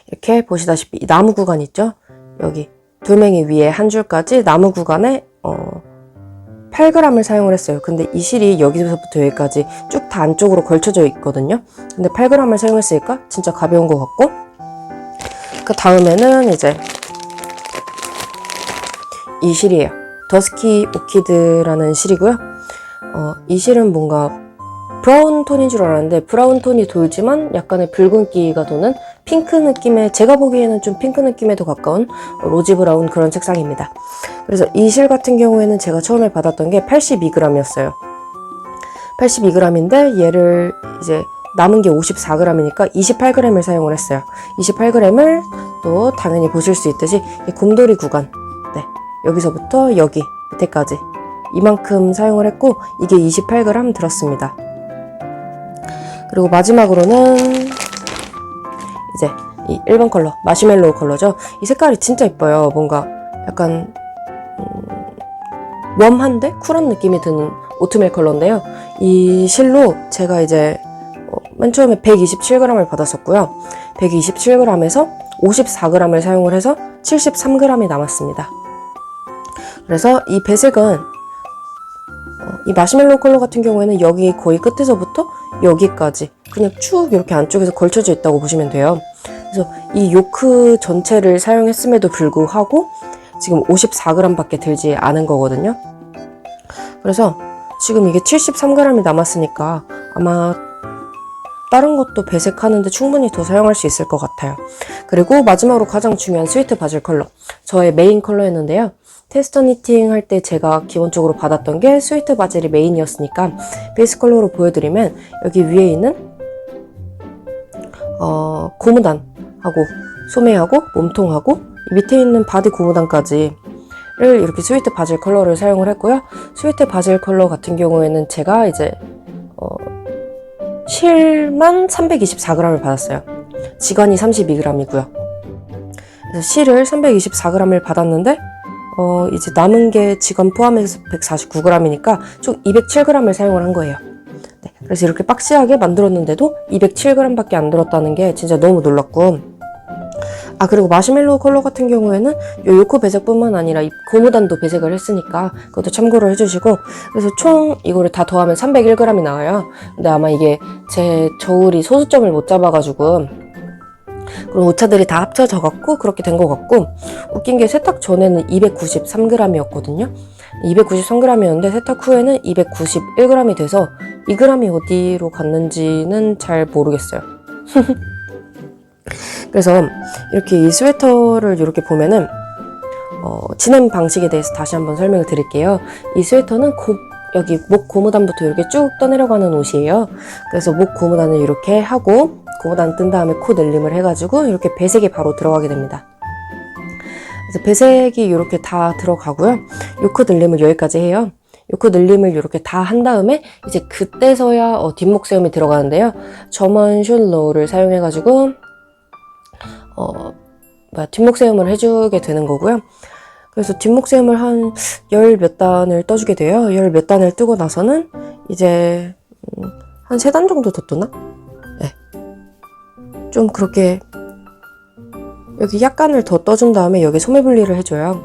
이렇게 보시다시피 이 나무 구간 있죠? 여기 돌멩이 위에 한 줄까지 나무 구간에 8g을 사용을 했어요. 근데 이 실이 여기서부터 여기까지 쭉 다 안쪽으로 걸쳐져 있거든요. 근데 8g을 사용했으니까 진짜 가벼운 것 같고 그 다음에는 이제 이 실이에요. 더스키 오키드라는 실이고요. 이 실은 뭔가 브라운 톤인 줄 알았는데 브라운 톤이 돌지만 약간의 붉은기가 도는 핑크 느낌의, 제가 보기에는 좀 핑크 느낌에 더 가까운 로지 브라운 그런 색상입니다. 그래서 이 실 같은 경우에는 제가 처음에 받았던 게 82g이었어요. 82g인데 얘를 이제 남은 게 54g이니까 28g을 사용을 했어요. 28g을 또 당연히 보실 수 있듯이 이 곰돌이 구간, 네, 여기서부터 여기 밑에까지 이만큼 사용을 했고 이게 28g 들었습니다. 그리고 마지막으로는 이제 이 1번 컬러 마시멜로우 컬러죠. 이 색깔이 진짜 예뻐요. 뭔가 약간 웜한데 쿨한 느낌이 드는 오트밀 컬러인데요. 이 실로 제가 이제 맨 처음에 127g을 받았었고요. 127g에서 54g을 사용을 해서 73g이 남았습니다. 그래서 이 배색은 이 마시멜로우 컬러 같은 경우에는 여기 거의 끝에서부터 여기까지 그냥 쭉 이렇게 안쪽에서 걸쳐져 있다고 보시면 돼요. 그래서 이 요크 전체를 사용했음에도 불구하고 지금 54g 밖에 들지 않은 거거든요. 그래서 지금 이게 73g이 남았으니까 아마 다른 것도 배색하는데 충분히 더 사용할 수 있을 것 같아요. 그리고 마지막으로 가장 중요한 스위트 바질 컬러, 저의 메인 컬러였는데요. 테스터 니팅 할 때 제가 기본적으로 받았던 게 스위트 바질이 메인이었으니까 베이스 컬러로 보여드리면 여기 위에 있는 고무단하고 소매하고 몸통하고 밑에 있는 바디 고무단까지를 이렇게 스위트 바질 컬러를 사용을 했고요. 스위트 바질 컬러 같은 경우에는 제가 이제 실만 324g을 받았어요. 지간이 32g이고요. 그래서 실을 324g을 받았는데 이제 남은 게 지간 포함해서 149g이니까 총 207g을 사용을 한 거예요. 네, 그래서 이렇게 박시하게 만들었는데도 207g밖에 안 들었다는 게 진짜 너무 놀랐고, 그리고 마시멜로우 컬러 같은 경우에는 요코 배색뿐만 아니라 이 고무단도 배색을 했으니까 그것도 참고를 해주시고, 그래서 총 이거를 다 더하면 301g이 나와요. 근데 아마 이게 제 저울이 소수점을 못 잡아가지고 그런 오차들이 다 합쳐져 갖고 그렇게 된 것 같고, 웃긴 게 세탁 전에는 293g이었거든요. 293g이었는데 세탁 후에는 291g이 돼서 이 g이 어디로 갔는지는 잘 모르겠어요. 그래서 이렇게 이 스웨터를 이렇게 보면은 진행 방식에 대해서 다시 한번 설명을 드릴게요. 이 스웨터는 여기 목 고무단부터 이렇게 쭉 떠내려가는 옷이에요. 그래서 목 고무단을 이렇게 하고 고무단 뜬 다음에 코 늘림을 해가지고 이렇게 배색이 바로 들어가게 됩니다. 그래서 배색이 이렇게 다 들어가고요. 요코 늘림을 여기까지 해요. 요코 늘림을 이렇게 다 한 다음에 이제 그때서야 뒷목 세움이 들어가는데요. 점원 슐로우를 사용해가지고 뒷목 세움을 해주게 되는 거고요. 그래서 뒷목 세움을 한 열 몇 단을 떠주게 돼요. 열 몇 단을 뜨고 나서는 이제 한 3단 정도 더 뜨나? 네. 좀 그렇게 여기 약간을 더 떠준 다음에 여기 소매 분리를 해줘요.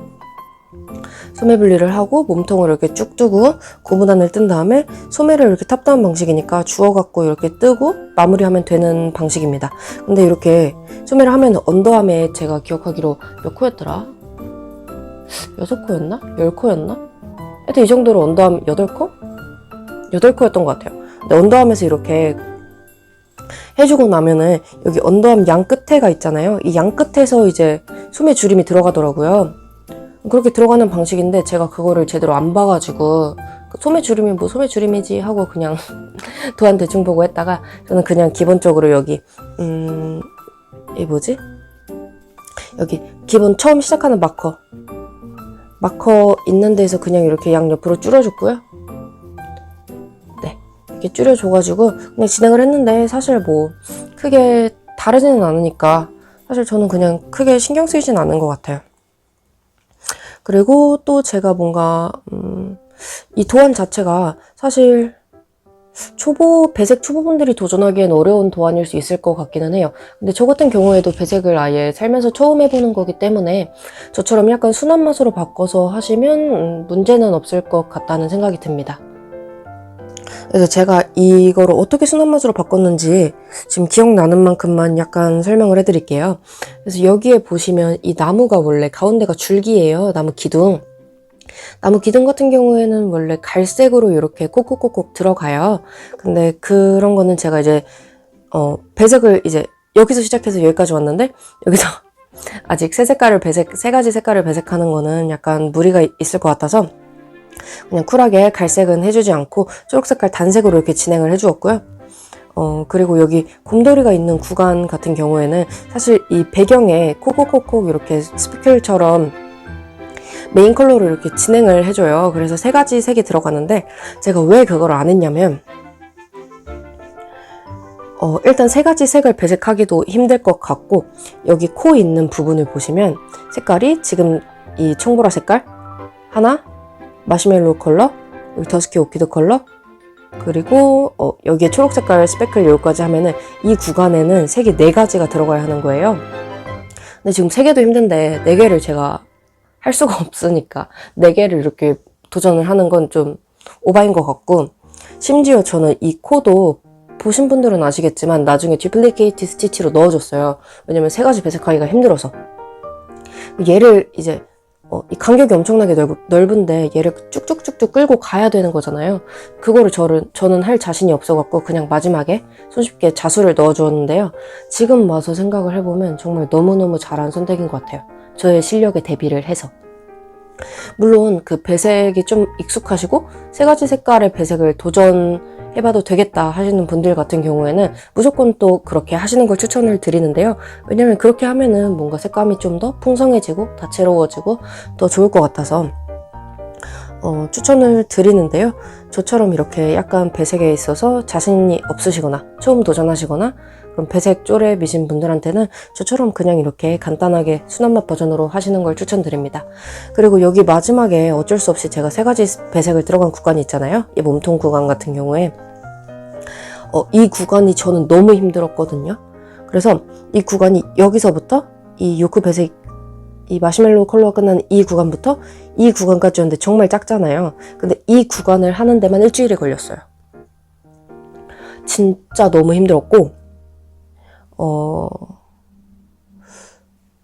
소매 분리를 하고 몸통을 이렇게 쭉 뜨고 고무단을 뜬 다음에 소매를 이렇게 탑다운 방식이니까 주워갖고 이렇게 뜨고 마무리하면 되는 방식입니다. 근데 이렇게 소매를 하면 언더암에 제가 기억하기로 몇 코였더라? 6코였나? 10코였나? 하여튼 이 정도로 언더암 8코? 8코였던 것 같아요. 근데 언더암에서 이렇게 해주고 나면은 여기 언더암 양 끝에가 있잖아요. 이 양 끝에서 이제 소매 줄임이 들어가더라고요. 그렇게 들어가는 방식인데 제가 그거를 제대로 안 봐가지고 소매 줄임이 뭐 소매 줄임이지 하고 그냥 도안 대충 보고 했다가 저는 그냥 기본적으로 여기 이 뭐지? 여기 기본 처음 시작하는 마커 있는 데서 그냥 이렇게 양옆으로 줄여줬고요. 네, 이렇게 줄여줘가지고 그냥 진행을 했는데 사실 뭐 크게 다르지는 않으니까 사실 저는 그냥 크게 신경 쓰이진 않은 것 같아요. 그리고 또 제가 뭔가 이 도안 자체가 사실 배색 초보분들이 도전하기엔 어려운 도안일 수 있을 것 같기는 해요. 근데 저 같은 경우에도 배색을 아예 살면서 처음 해보는 거기 때문에 저처럼 약간 순한 맛으로 바꿔서 하시면 문제는 없을 것 같다는 생각이 듭니다. 그래서 제가 이거를 어떻게 순한 맛으로 바꿨는지 지금 기억나는 만큼만 약간 설명을 해드릴게요. 그래서 여기에 보시면 이 나무가 원래 가운데가 줄기예요. 나무 기둥. 나무 기둥 같은 경우에는 원래 갈색으로 이렇게 콕콕콕콕 들어가요. 근데 그런 거는 제가 이제 배색을 이제 여기서 시작해서 여기까지 왔는데 여기서 아직 세 가지 색깔을 배색하는 거는 약간 무리가 있을 것 같아서 그냥 쿨하게 갈색은 해주지 않고 초록색깔 단색으로 이렇게 진행을 해주었고요. 그리고 여기 곰돌이가 있는 구간 같은 경우에는 사실 이 배경에 콕콕콕콕 이렇게 스피클처럼 메인 컬러로 이렇게 진행을 해줘요. 그래서 3가지 색이 들어가는데 제가 왜 그걸 안 했냐면 일단 3가지 색을 배색하기도 힘들 것 같고 여기 코 있는 부분을 보시면 색깔이 지금 이 청보라 색깔 하나, 마시멜로 컬러, 여기 더스키 오키드 컬러, 그리고 여기에 초록 색깔 스페클 여기까지 하면은 이 구간에는 색이 4가지가 들어가야 하는 거예요. 근데 지금 3개도 힘든데 4개를 제가 할 수가 없으니까 4개를 이렇게 도전을 하는 건 좀 오바인 것 같고, 심지어 저는 이 코도 보신 분들은 아시겠지만 나중에 듀플리케이트 스티치로 넣어줬어요. 왜냐면 3가지 배색하기가 힘들어서. 얘를 이제 이 간격이 엄청나게 넓은데 얘를 쭉쭉쭉쭉 끌고 가야 되는 거잖아요. 그거를 저는 할 자신이 없어갖고 그냥 마지막에 손쉽게 자수를 넣어주었는데요. 지금 와서 생각을 해보면 정말 너무너무 잘한 선택인 것 같아요. 저의 실력에 대비를 해서. 물론 그 배색이 좀 익숙하시고 3가지 색깔의 배색을 도전해봐도 되겠다 하시는 분들 같은 경우에는 무조건 또 그렇게 하시는 걸 추천을 드리는데요. 왜냐면 그렇게 하면은 뭔가 색감이 좀 더 풍성해지고 다채로워지고 더 좋을 것 같아서 추천을 드리는데요. 저처럼 이렇게 약간 배색에 있어서 자신이 없으시거나 처음 도전하시거나 그럼 배색 쪼렙이신 분들한테는 저처럼 그냥 이렇게 간단하게 순한맛 버전으로 하시는 걸 추천드립니다. 그리고 여기 마지막에 어쩔 수 없이 제가 3가지 배색을 들어간 구간이 있잖아요. 이 몸통 구간 같은 경우에 이 구간이 저는 너무 힘들었거든요. 그래서 이 구간이 여기서부터 이 요크 배색 이 마시멜로우 컬러가 끝나는 이 구간부터 이 구간까지였는데 정말 작잖아요. 근데 이 구간을 하는 데만 일주일이 걸렸어요. 진짜 너무 힘들었고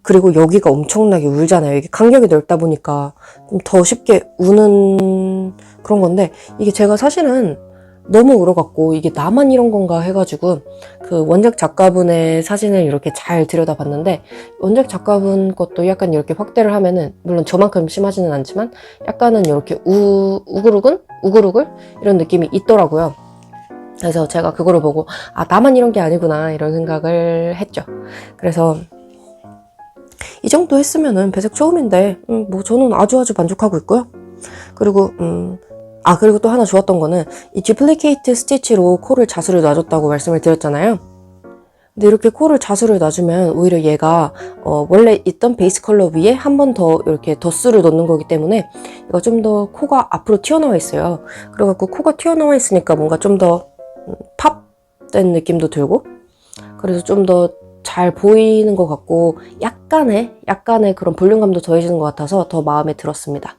그리고 여기가 엄청나게 울잖아요. 이게 간격이 넓다 보니까 좀 더 쉽게 우는 그런 건데, 이게 제가 사실은 너무 울어갖고 이게 나만 이런 건가 해가지고 그 원작 작가분의 사진을 이렇게 잘 들여다봤는데 원작 작가분 것도 약간 이렇게 확대를 하면은 물론 저만큼 심하지는 않지만 약간은 이렇게 우글우글 이런 느낌이 있더라고요. 그래서 제가 그거를 보고 아 나만 이런 게 아니구나 이런 생각을 했죠. 그래서 이 정도 했으면은 배색 처음인데 뭐 저는 아주 만족하고 있고요. 그리고 그리고 또 하나 좋았던 거는 이 듀플리케이트 스티치로 코를 자수를 놔줬다고 말씀을 드렸잖아요. 근데 이렇게 코를 자수를 놔주면 오히려 얘가 원래 있던 베이스 컬러 위에 한 번 더 이렇게 덧수를 넣는 거기 때문에 얘가 좀 더 코가 앞으로 튀어나와 있어요. 그래갖고 코가 튀어나와 있으니까 뭔가 좀 더 팝된 느낌도 들고 그래서 좀 더 잘 보이는 것 같고 약간의 그런 볼륨감도 더해지는 것 같아서 더 마음에 들었습니다.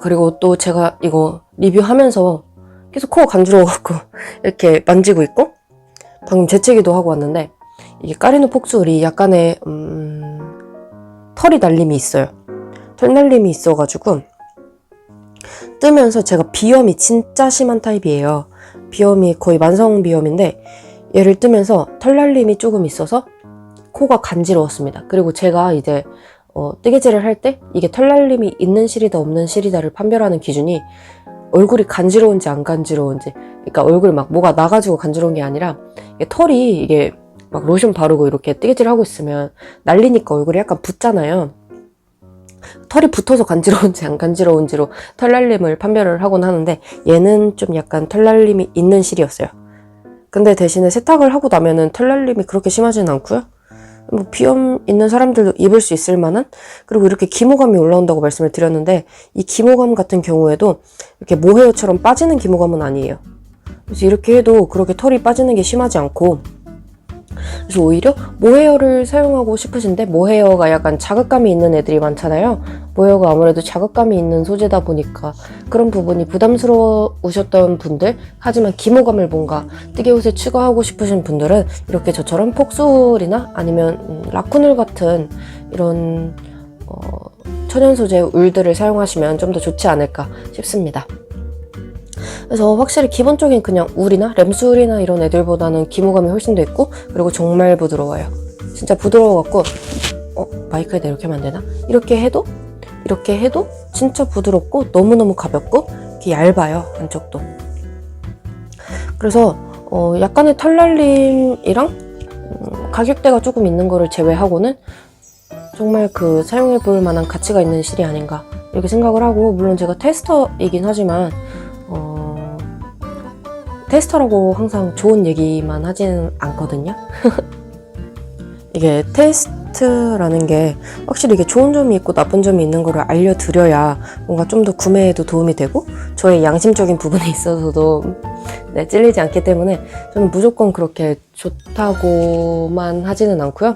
그리고 또 제가 이거 리뷰하면서 계속 코가 간지러워갖고 이렇게 만지고 있고 방금 재채기도 하고 왔는데 이게 까리노 폭스울이 약간의 털이 날림이 있어요. 털 날림이 있어가지고 뜨면서 제가 비염이 진짜 심한 타입이에요. 비염이 거의 만성 비염인데 얘를 뜨면서 털 날림이 조금 있어서 코가 간지러웠습니다. 그리고 제가 이제 뜨개질을 할 때 이게 털 날림이 있는 실이다 없는 실이다를 판별하는 기준이 얼굴이 간지러운지 안 간지러운지, 그러니까 얼굴에 막 뭐가 나가지고 간지러운 게 아니라 털이 이게 막 로션 바르고 이렇게 뜨개질 하고 있으면 날리니까 얼굴이 약간 붓잖아요. 털이 붙어서 간지러운지 안 간지러운지로 털 날림을 판별을 하곤 하는데 얘는 좀 약간 털 날림이 있는 실이었어요. 근데 대신에 세탁을 하고 나면은 털 날림이 그렇게 심하지는 않고요. 뭐 비염 있는 사람들도 입을 수 있을 만한, 그리고 이렇게 기모감이 올라온다고 말씀을 드렸는데 이 기모감 같은 경우에도 이렇게 모헤어처럼 빠지는 기모감은 아니에요. 그래서 이렇게 해도 그렇게 털이 빠지는 게 심하지 않고, 그래서 오히려 모헤어를 사용하고 싶으신데 모헤어가 약간 자극감이 있는 애들이 많잖아요. 모헤어가 아무래도 자극감이 있는 소재다 보니까 그런 부분이 부담스러우셨던 분들, 하지만 기모감을 뭔가 뜨개옷에 추가하고 싶으신 분들은 이렇게 저처럼 폭스울이나 아니면 라쿠늘 같은 이런 천연 소재 울들을 사용하시면 좀 더 좋지 않을까 싶습니다. 그래서 확실히 기본적인 그냥 울이나 램스울이나 이런 애들보다는 기모감이 훨씬 더 있고, 그리고 정말 부드러워요. 진짜 부드러워갖고 마이크에다 이렇게 하면 안 되나? 이렇게 해도 진짜 부드럽고 너무너무 가볍고 이렇게 얇아요, 한쪽도. 그래서 약간의 털날림이랑 가격대가 조금 있는 거를 제외하고는 정말 그 사용해볼 만한 가치가 있는 실이 아닌가 이렇게 생각을 하고, 물론 제가 테스터이긴 하지만 테스터라고 항상 좋은 얘기만 하지는 않거든요. 이게 테스트라는 게 확실히 이게 좋은 점이 있고 나쁜 점이 있는 거를 알려드려야 뭔가 좀 더 구매에도 도움이 되고 저의 양심적인 부분에 있어서도 찔리지 않기 때문에 저는 무조건 그렇게 좋다고만 하지는 않고요.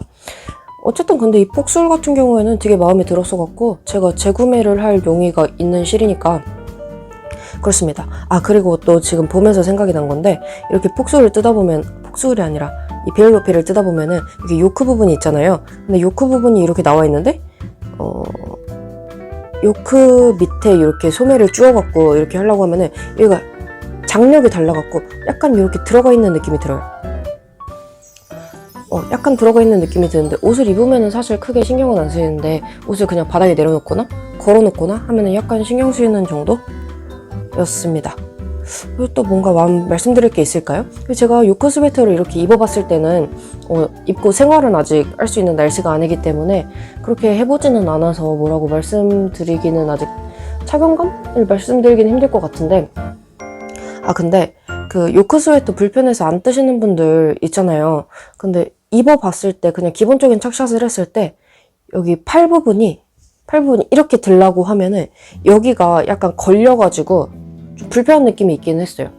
어쨌든 근데 이 폭스울 같은 경우에는 되게 마음에 들었어 갖고 제가 재구매를 할 용의가 있는 실이니까 그렇습니다. 그리고 또 지금 보면서 생각이 난 건데, 이렇게 폭스울을 뜯다 보면, 폭스울이 아니라 이 베일로피를 뜯다 보면은 이게 요크 부분이 있잖아요. 근데 요크 부분이 이렇게 나와 있는데 요크 밑에 이렇게 소매를 쭈어갖고 이렇게 하려고 하면은 여기가 장력이 달라갖고 약간 이렇게 들어가 있는 느낌이 들어요. 약간 들어가 있는 느낌이 드는데, 옷을 입으면은 사실 크게 신경은 안 쓰이는데 옷을 그냥 바닥에 내려놓거나 걸어놓거나 하면은 약간 신경 쓰이는 정도? 였습니다. 그리고 또 뭔가 말씀드릴 게 있을까요? 제가 요크 스웨터를 이렇게 입어봤을 때는 입고 생활은 아직 할 수 있는 날씨가 아니기 때문에 그렇게 해보지는 않아서 뭐라고 말씀드리기는 아직 착용감을 말씀드리기는 힘들 것 같은데, 근데 그 요크 스웨터 불편해서 안 뜨시는 분들 있잖아요. 근데 입어봤을 때 그냥 기본적인 착샷을 했을 때 여기 팔 부분이 이렇게 들라고 하면은 여기가 약간 걸려가지고 좀 불편한 느낌이 있긴 했어요.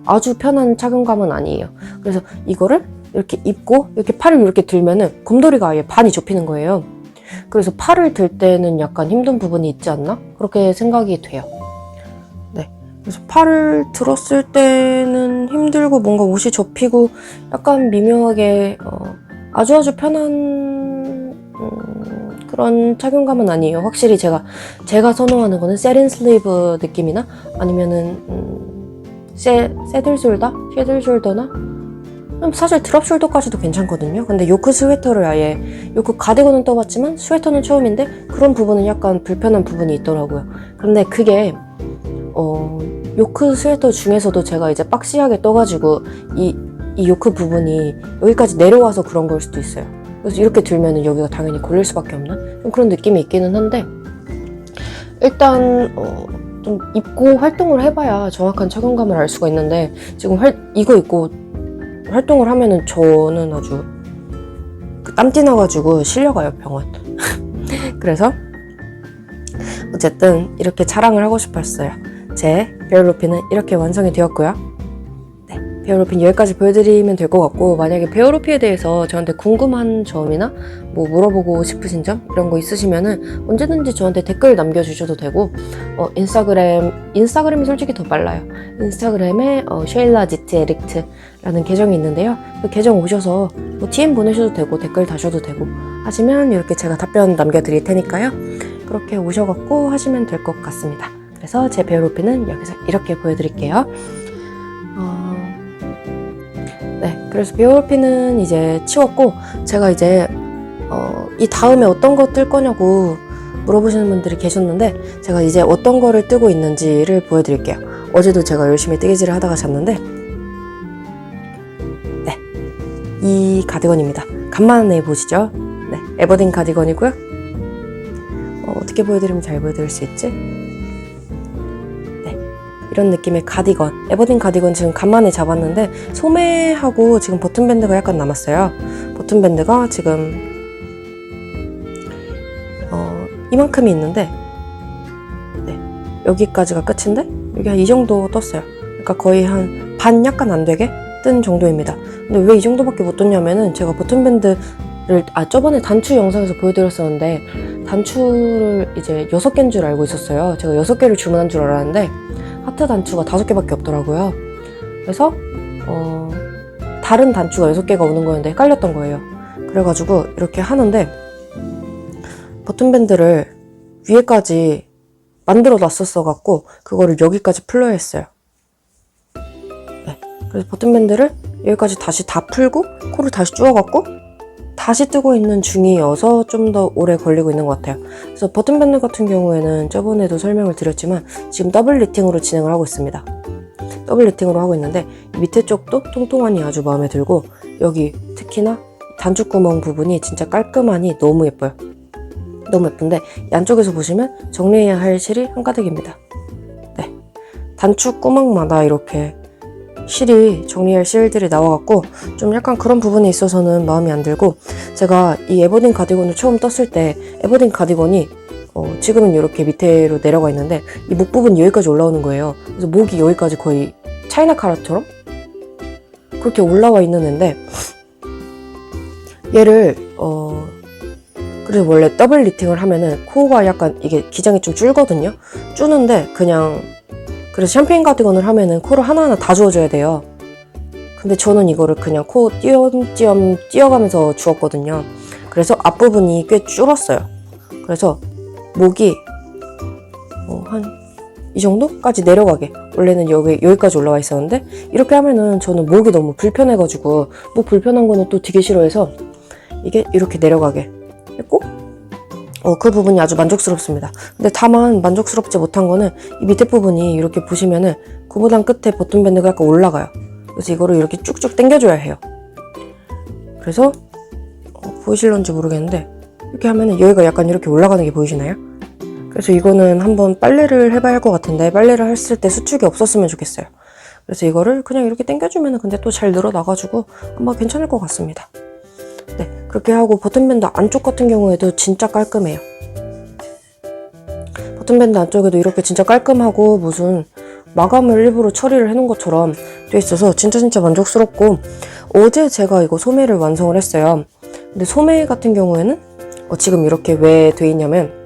아주 편한 착용감은 아니에요. 그래서 이거를 이렇게 입고 이렇게 팔을 이렇게 들면은 곰돌이가 아예 반이 접히는 거예요. 그래서 팔을 들 때는 약간 힘든 부분이 있지 않나? 그렇게 생각이 돼요. 네. 그래서 팔을 들었을 때는 힘들고 뭔가 옷이 접히고 약간 미묘하게 아주 편한 그런 착용감은 아니에요. 확실히 제가 선호하는 거는 세린 슬리브 느낌이나 아니면은 쉐들숄더나? 사실 드랍숄더까지도 괜찮거든요. 근데 요크 스웨터를 아예, 요크 가디건은 떠봤지만 스웨터는 처음인데 그런 부분은 약간 불편한 부분이 있더라고요. 근데 그게 요크 스웨터 중에서도 제가 이제 박시하게 떠가지고 이 요크 부분이 여기까지 내려와서 그런 걸 수도 있어요. 그래서 이렇게 들면은 여기가 당연히 걸릴 수밖에 없는 좀 그런 느낌이 있기는 한데, 일단 좀 입고 활동을 해봐야 정확한 착용감을 알 수가 있는데, 지금 이거 입고 활동을 하면은 저는 아주 땀띠 나가지고 실려가요, 병원. 그래서 어쨌든 이렇게 자랑을 하고 싶었어요. 제 베어로핀은 이렇게 완성이 되었고요. 네, 베어로핀 여기까지 보여드리면 될 것 같고, 만약에 베어로핀에 대해서 저한테 궁금한 점이나 뭐 물어보고 싶으신 점 이런 거 있으시면은 언제든지 저한테 댓글 남겨주셔도 되고, 인스타그램이 솔직히 더 빨라요. 인스타그램에 쉐일라 지트 에릭트라는 계정이 있는데요. 그 계정 오셔서 뭐 DM 보내셔도 되고 댓글 다셔도 되고 하시면 이렇게 제가 답변 남겨드릴 테니까요. 그렇게 오셔갖고 하시면 될 것 같습니다. 그래서 제 베어로핀은 여기서 이렇게 보여드릴게요. 네, 그래서 베어로핀은 이제 치웠고, 제가 이제 이 다음에 어떤 거 뜰 거냐고 물어보시는 분들이 계셨는데, 제가 이제 어떤 거를 뜨고 있는지를 보여드릴게요. 어제도 제가 열심히 뜨개질을 하다가 잤는데, 네, 이 가디건입니다. 간만에 보시죠. 네, 에버딘 가디건이고요. 어떻게 보여드리면 잘 보여드릴 수 있지? 네, 이런 느낌의 가디건, 에버딘 가디건 지금 간만에 잡았는데 소매하고 지금 버튼밴드가 약간 남았어요. 버튼밴드가 지금 이만큼이 있는데, 네, 여기까지가 끝인데 여기 한 이 정도 떴어요. 그러니까 거의 한 반 약간 안 되게 뜬 정도입니다. 근데 왜 이 정도밖에 못 떴냐면은, 제가 버튼밴드를 저번에 단추 영상에서 보여드렸었는데 단추를 이제 6개인 줄 알고 있었어요. 제가 6개를 주문한 줄 알았는데 하트 단추가 5개밖에 없더라고요. 그래서 다른 단추가 6개가 오는 거였는데 헷갈렸던 거예요. 그래가지고 이렇게 하는데 버튼밴드를 위에까지 만들어 놨었어 갖고 그거를 여기까지 풀러야 했어요. 네, 그래서 버튼밴드를 여기까지 다시 다 풀고 코를 다시 쪼아갖고 다시 뜨고 있는 중이어서 좀 더 오래 걸리고 있는 것 같아요. 그래서 버튼밴드 같은 경우에는 저번에도 설명을 드렸지만 지금 더블 리팅으로 진행을 하고 있습니다. 더블 리팅으로 하고 있는데 밑에 쪽도 통통하니 아주 마음에 들고, 여기 특히나 단추구멍 부분이 진짜 깔끔하니 너무 예뻐요. 너무 예쁜데 양쪽에서 보시면 정리해야 할 실이 한가득입니다. 네, 단추구멍마다 이렇게 실이 정리할 실들이 나와갖고 좀 약간 그런 부분에 있어서는 마음이 안 들고, 제가 이 에버딘 가디건을 처음 떴을 때 에버딘 가디건이 지금은 이렇게 밑으로 내려가 있는데 이 목 부분이 여기까지 올라오는 거예요. 그래서 목이 여기까지 거의 차이나 카라처럼 그렇게 올라와 있는 애인데, 얘를 그래서 원래 더블 리팅을 하면은 코가 약간 이게 기장이 좀 줄거든요. 줄는데 그냥, 그래서 샴페인 가디건을 하면은 코를 하나하나 다 주워줘야 돼요. 근데 저는 이거를 그냥 코 띄엄띄엄 띄어가면서 주웠거든요. 그래서 앞부분이 꽤 줄었어요. 그래서 목이 한 이 정도까지 내려가게, 원래는 여기까지 올라와 있었는데 이렇게 하면은 저는 목이 너무 불편해가지고, 목 불편한 거는 또 되게 싫어해서 이게 이렇게 내려가게 했고, 그 부분이 아주 만족스럽습니다. 근데 다만 만족스럽지 못한 거는 이 밑에 부분이 이렇게 보시면은 구보단 끝에 버튼밴드가 약간 올라가요. 그래서 이거를 이렇게 쭉쭉 당겨줘야 해요. 그래서 보이실런지 모르겠는데 이렇게 하면은 여기가 약간 이렇게 올라가는 게 보이시나요? 그래서 이거는 한번 빨래를 해봐야 할 것 같은데, 빨래를 했을 때 수축이 없었으면 좋겠어요. 그래서 이거를 그냥 이렇게 당겨주면은 근데 또 잘 늘어나가지고 아마 괜찮을 것 같습니다. 네, 그렇게 하고 버튼밴드 안쪽 같은 경우에도 진짜 깔끔해요. 버튼밴드 안쪽에도 이렇게 진짜 깔끔하고 무슨 마감을 일부러 처리를 해놓은 것처럼 돼 있어서 진짜 만족스럽고, 어제 제가 이거 소매를 완성을 했어요. 근데 소매 같은 경우에는 지금 이렇게 왜 돼 있냐면,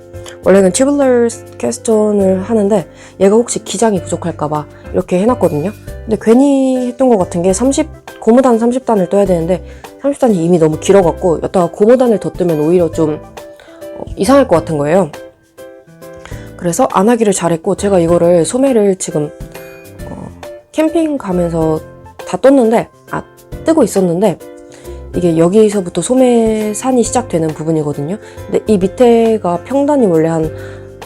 원래는 튜블러 캐스턴을 하는데 얘가 혹시 기장이 부족할까봐 이렇게 해놨거든요. 근데 괜히 했던 것 같은 게 고무단 30단을 떠야 되는데 30단이 이미 너무 길어갖고 여기다가 고무단을 더 뜨면 오히려 좀 이상할 것 같은 거예요. 그래서 안 하기를 잘했고, 제가 이거를 소매를 지금 캠핑 가면서 다 떴는데, 뜨고 있었는데, 이게 여기서부터 소매산이 시작되는 부분이거든요. 근데 이 밑에가 평단이 원래 한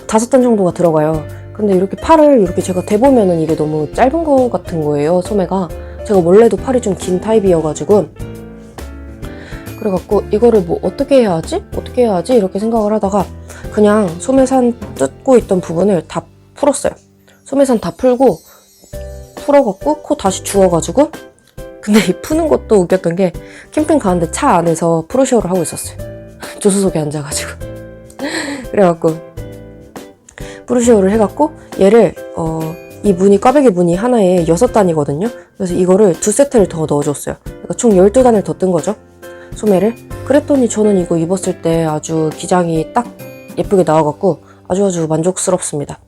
5단 정도가 들어가요. 근데 이렇게 팔을 이렇게 제가 대보면은 이게 너무 짧은 것 같은 거예요, 소매가. 제가 원래도 팔이 좀 긴 타입이어가지고. 그래갖고 이거를 뭐 어떻게 해야 하지? 이렇게 생각을 하다가 그냥 소매산 뜯고 있던 부분을 다 풀었어요. 소매산 다 풀어갖고 코 다시 주워가지고. 근데 이 푸는 것도 웃겼던 게 캠핑 가는데 차 안에서 프로시어를 하고 있었어요. 조수석에 앉아가지고. 그래갖고 프로시어를 해갖고 얘를 이 무늬, 꽈배기 무늬 하나에 6단이거든요. 그래서 이거를 2세트를 더 넣어줬어요. 그러니까 총 12단을 더 뜬 거죠. 소매를. 그랬더니 저는 이거 입었을 때 아주 기장이 딱 예쁘게 나와갖고 아주 만족스럽습니다.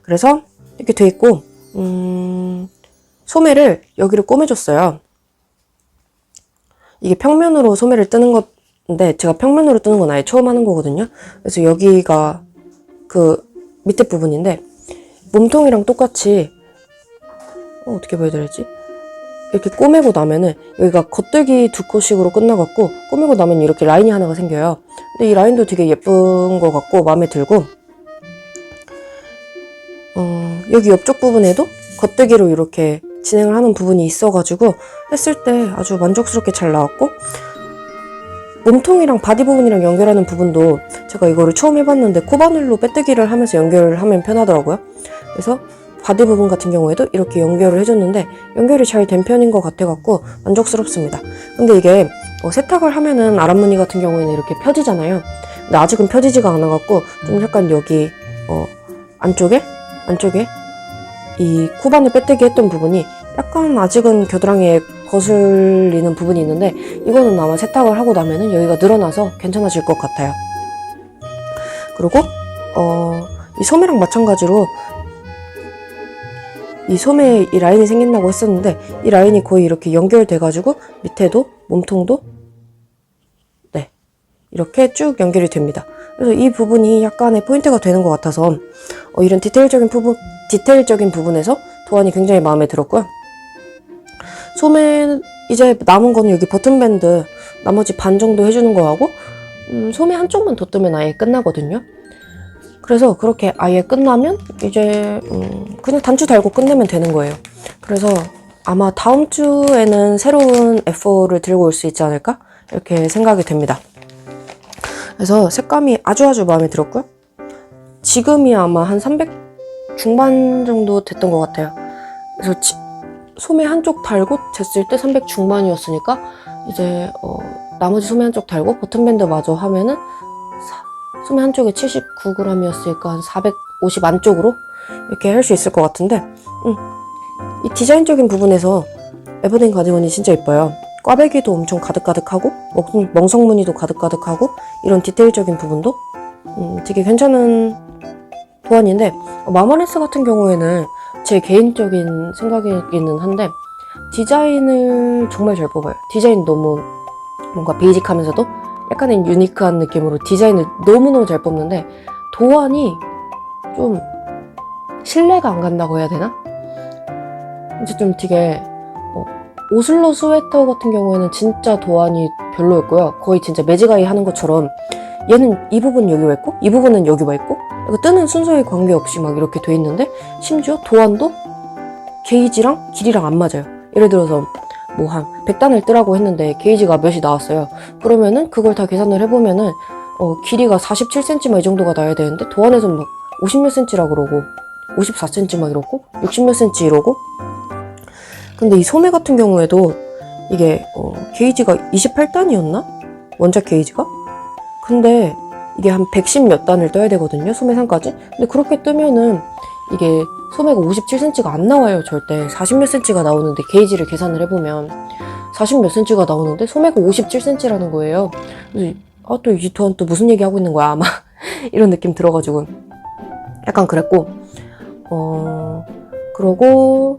그래서 이렇게 돼 있고 소매를 여기를 꼬매줬어요. 이게 평면으로 소매를 뜨는 건데 제가 평면으로 뜨는 건 아예 처음 하는 거거든요. 그래서 여기가 그 밑에 부분인데 몸통이랑 똑같이 어떻게 보여드려야지? 이렇게 꼬매고 나면은 여기가 겉들기 2코씩으로 끝나갖고 꼬매고 나면 이렇게 라인이 하나가 생겨요. 근데 이 라인도 되게 예쁜 것 같고 마음에 들고 여기 옆쪽 부분에도 겉들기로 이렇게 진행을 하는 부분이 있어가지고 했을 때 아주 만족스럽게 잘 나왔고 몸통이랑 바디 부분이랑 연결하는 부분도 제가 이거를 처음 해봤는데 코바늘로 빼뜨기를 하면서 연결을 하면 편하더라고요. 그래서 바디 부분 같은 경우에도 이렇게 연결을 해줬는데 연결이 잘 된 편인 것 같아갖고 만족스럽습니다. 근데 이게 세탁을 하면은 아랫무늬 같은 경우에는 이렇게 펴지잖아요. 근데 아직은 펴지지가 않아갖고 좀 약간 여기 안쪽에 이 코바늘 빼뜨기 했던 부분이 약간 아직은 겨드랑이에 거슬리는 부분이 있는데 이거는 아마 세탁을 하고 나면은 여기가 늘어나서 괜찮아질 것 같아요. 그리고 이 소매랑 마찬가지로 이 소매에 이 라인이 생긴다고 했었는데 이 라인이 거의 이렇게 연결돼가지고 밑에도 몸통도 네 이렇게 쭉 연결이 됩니다. 그래서 이 부분이 약간의 포인트가 되는 것 같아서 이런 디테일적인 부분에서 도안이 굉장히 마음에 들었고요. 소매 이제 남은 거는 여기 버튼밴드 나머지 반 정도 해주는 거하고 소매 한쪽만 더 뜨면 아예 끝나거든요. 그래서 그렇게 아예 끝나면 이제 그냥 단추 달고 끝내면 되는 거예요. 그래서 아마 다음 주에는 새로운 F4를 들고 올 수 있지 않을까? 이렇게 생각이 됩니다. 그래서 색감이 아주 마음에 들었고요. 지금이 아마 한 300 중반 정도 됐던 것 같아요. 그래서 소매 한쪽 달고 쟀을 때 300 중반이었으니까 이제 나머지 소매 한쪽 달고 버튼밴드 마저 하면은 소매 한쪽에 79g이었으니까 한 450 안쪽으로 이렇게 할 수 있을 것 같은데 이 디자인적인 부분에서 에버딘 가디건이 진짜 예뻐요. 꽈배기도 엄청 가득가득하고 멍석무늬도 가득가득하고 이런 디테일적인 부분도 되게 괜찮은 도안인데 마마레스 같은 경우에는 제 개인적인 생각이기는 한데 디자인을 정말 잘 뽑아요. 디자인 너무 뭔가 베이직하면서도 약간은 유니크한 느낌으로 디자인을 너무너무 잘 뽑는데 도안이 좀 신뢰가 안 간다고 해야 되나? 이제 좀 되게 오슬로 스웨터 같은 경우에는 진짜 도안이 별로였고요. 거의 진짜 매직아이 하는 것처럼 얘는 이 부분 여기 와 있고 이 부분은 여기 와 있고 뜨는 순서에 관계없이 막 이렇게 돼 있는데 심지어 도안도 게이지랑 길이랑 안 맞아요. 예를 들어서 뭐 한 100단을 뜨라고 했는데 게이지가 몇이 나왔어요. 그러면은 그걸 다 계산을 해보면은 길이가 47cm 막 이 정도가 나야 되는데 도안에서 막 50 몇 cm라 그러고 54cm 막 이러고 60 몇 cm 이러고 근데 이 소매 같은 경우에도 이게 게이지가 28단이었나? 원작 게이지가? 근데 이게 한 110 몇 단을 떠야 되거든요. 소매상까지. 근데 그렇게 뜨면은 이게 소매가 57cm가 안 나와요. 절대 40 몇 cm가 나오는데 게이지를 계산을 해보면 40 몇 cm가 나오는데 소매가 57cm라는 거예요. 그래서 또 이 도안 또 무슨 얘기하고 있는 거야 아마 이런 느낌 들어가지고 약간 그랬고 그러고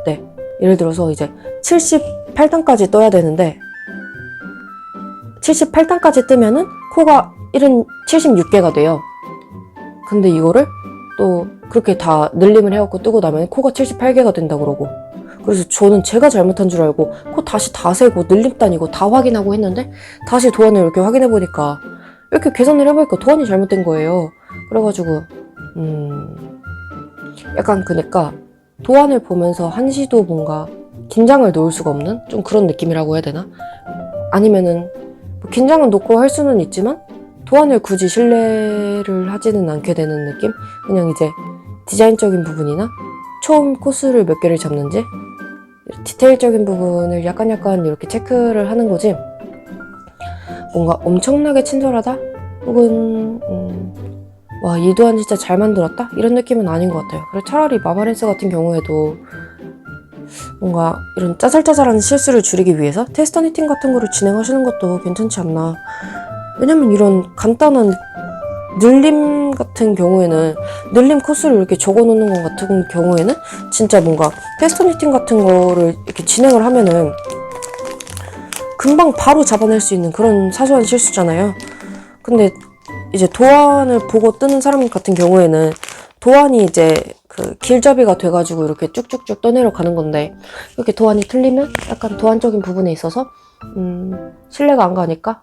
네 예를 들어서 이제 78단까지 떠야 되는데 78단까지 뜨면은 코가 76개가 돼요. 근데 이거를 또 그렇게 다 늘림을 해갖고 뜨고 나면 코가 78개가 된다 그러고 그래서 저는 제가 잘못한 줄 알고 코 다시 다 세고 늘림 따니고 다 확인하고 했는데 다시 도안을 이렇게 확인해보니까 이렇게 계산을 해보니까 도안이 잘못된 거예요. 그래가지고 약간 그니까 도안을 보면서 한시도 뭔가 긴장을 놓을 수가 없는 좀 그런 느낌이라고 해야 되나? 아니면은 뭐 긴장을 놓고 할 수는 있지만 도안을 굳이 신뢰를 하지는 않게 되는 느낌? 그냥 이제 디자인적인 부분이나 처음 코스를 몇 개를 잡는지 디테일적인 부분을 약간 이렇게 체크를 하는 거지 뭔가 엄청나게 친절하다? 혹은 와, 이 도안 진짜 잘 만들었다? 이런 느낌은 아닌 것 같아요. 그래서 차라리 마마렌스 같은 경우에도 뭔가 이런 짜잘짜잘한 실수를 줄이기 위해서 테스터 니팅 같은 거를 진행하시는 것도 괜찮지 않나. 왜냐면 이런 간단한 늘림 같은 경우에는 늘림 코스를 이렇게 적어놓는 것 같은 경우에는 진짜 뭔가 테스터 니팅 같은 거를 이렇게 진행을 하면은 금방 바로 잡아낼 수 있는 그런 사소한 실수잖아요. 근데 이제 도안을 보고 뜨는 사람 같은 경우에는 도안이 이제 그 길잡이가 돼가지고 이렇게 쭉쭉쭉 떠내려 가는 건데 이렇게 도안이 틀리면 약간 도안적인 부분에 있어서 신뢰가 안 가니까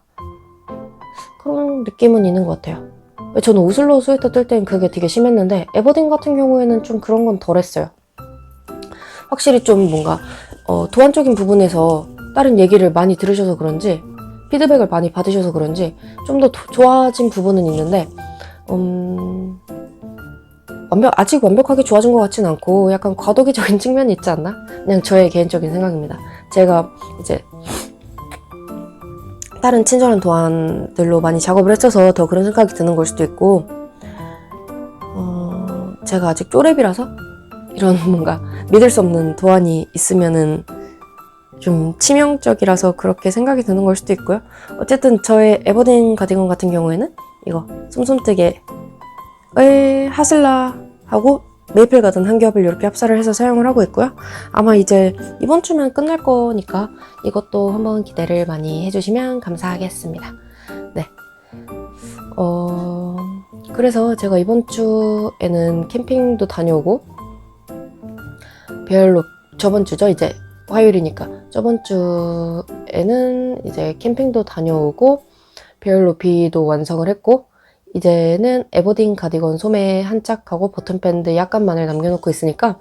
그런 느낌은 있는 것 같아요. 저는 오슬로 스웨터 뜰 땐 그게 되게 심했는데 에버딘 같은 경우에는 좀 그런 건 덜했어요. 확실히 좀 뭔가 도안적인 부분에서 다른 얘기를 많이 들으셔서 그런지 피드백을 많이 받으셔서 그런지 좀 더 좋아진 부분은 있는데 아직 완벽하게 좋아진 것 같진 않고 약간 과도기적인 측면이 있지 않나? 그냥 저의 개인적인 생각입니다. 제가 이제 다른 친절한 도안들로 많이 작업을 했어서 더 그런 생각이 드는 걸 수도 있고 제가 아직 쪼렙이라서 이런 뭔가 믿을 수 없는 도안이 있으면은 좀 치명적이라서 그렇게 생각이 드는 걸 수도 있고요. 어쨌든 저의 에버딘 가디건 같은 경우에는 이거 솜솜뜨게 하슬라 하고 메이플 가든 한 겹을 이렇게 합사를 해서 사용을 하고 있고요. 아마 이제 이번 주면 끝날 거니까 이것도 한번 기대를 많이 해주시면 감사하겠습니다. 네. 그래서 제가 이번 주에는 캠핑도 다녀오고 별로 저번 주죠. 이제 화요일이니까 저번 주에는 이제 캠핑도 다녀오고 베일로비도 완성을 했고 이제는 에버딘 가디건 소매 한 짝하고 버튼밴드 약간만을 남겨놓고 있으니까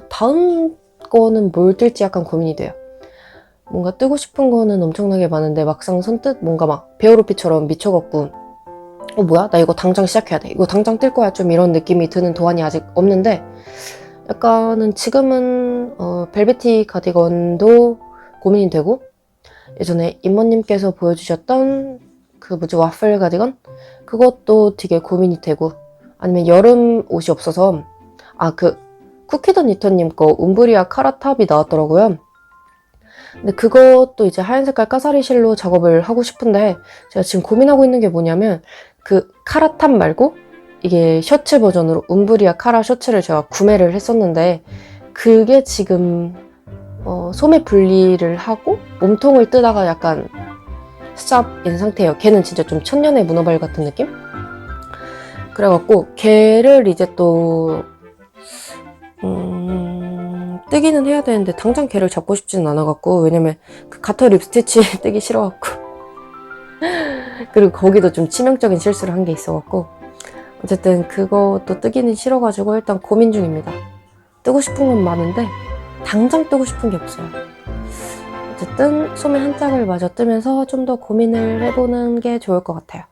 다음 거는 뭘 뜰지 약간 고민이 돼요. 뭔가 뜨고 싶은 거는 엄청나게 많은데 막상 선뜻 뭔가 막 베오로피처럼 미쳐갖고 뭐야? 나 이거 당장 시작해야 돼. 이거 당장 뜰 거야. 좀 이런 느낌이 드는 도안이 아직 없는데 약간은 지금은 벨베티 가디건도 고민이 되고 예전에 임모님께서 보여주셨던 그 와플 가디건? 그것도 되게 고민이 되고 아니면 여름 옷이 없어서 그 쿠키더 니터님 거 움브리아 카라탑이 나왔더라고요. 근데 그것도 이제 하얀 색깔 까사리 실로 작업을 하고 싶은데 제가 지금 고민하고 있는 게 뭐냐면 그 카라탑 말고 이게 셔츠 버전으로 움브리아 카라 셔츠를 제가 구매를 했었는데 그게 지금 소매 분리를 하고 몸통을 뜨다가 약간 스탑인 상태예요. 걔는 진짜 좀 천년의 문어발 같은 느낌? 그래갖고 걔를 이제 또 뜨기는 해야 되는데 당장 걔를 잡고 싶지는 않아갖고 왜냐면 그 가터 립스티치 뜨기 싫어갖고 그리고 거기도 좀 치명적인 실수를 한 게 있어갖고 어쨌든 그것도 뜨기는 싫어가지고 일단 고민 중입니다. 뜨고 싶은 건 많은데 당장 뜨고 싶은 게 없어요. 어쨌든 소매 한 짝을 마저 뜨면서 좀 더 고민을 해보는 게 좋을 것 같아요.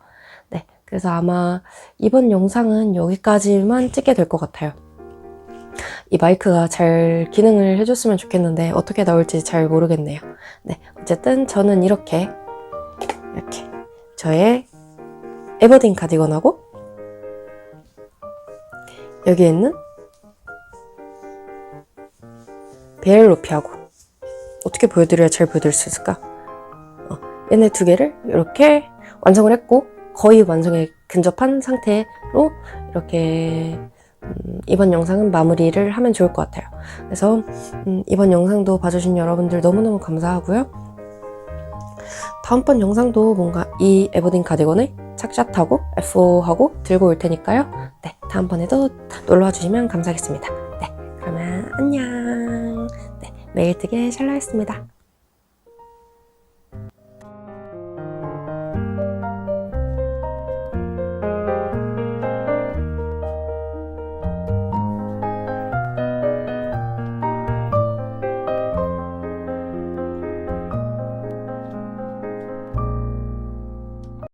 네, 그래서 아마 이번 영상은 여기까지만 찍게 될 것 같아요. 이 마이크가 잘 기능을 해줬으면 좋겠는데 어떻게 나올지 잘 모르겠네요. 네, 어쨌든 저는 이렇게 저의 에버딘 가디건하고 여기에 있는 베일로피하고 어떻게 보여드려야 잘 보여드릴 수 있을까? 얘네 두 개를 이렇게 완성을 했고 거의 완성에 근접한 상태로 이렇게 이번 영상은 마무리를 하면 좋을 것 같아요. 그래서 이번 영상도 봐주신 여러분들 너무너무 감사하고요. 다음번 영상도 뭔가 이 에버딘 가디건을 착샷하고 F5하고 들고 올 테니까요. 네, 다음번에도 놀러와 주시면 감사하겠습니다. 네, 그러면 안녕. 메일 뜨길 샬라했습니다.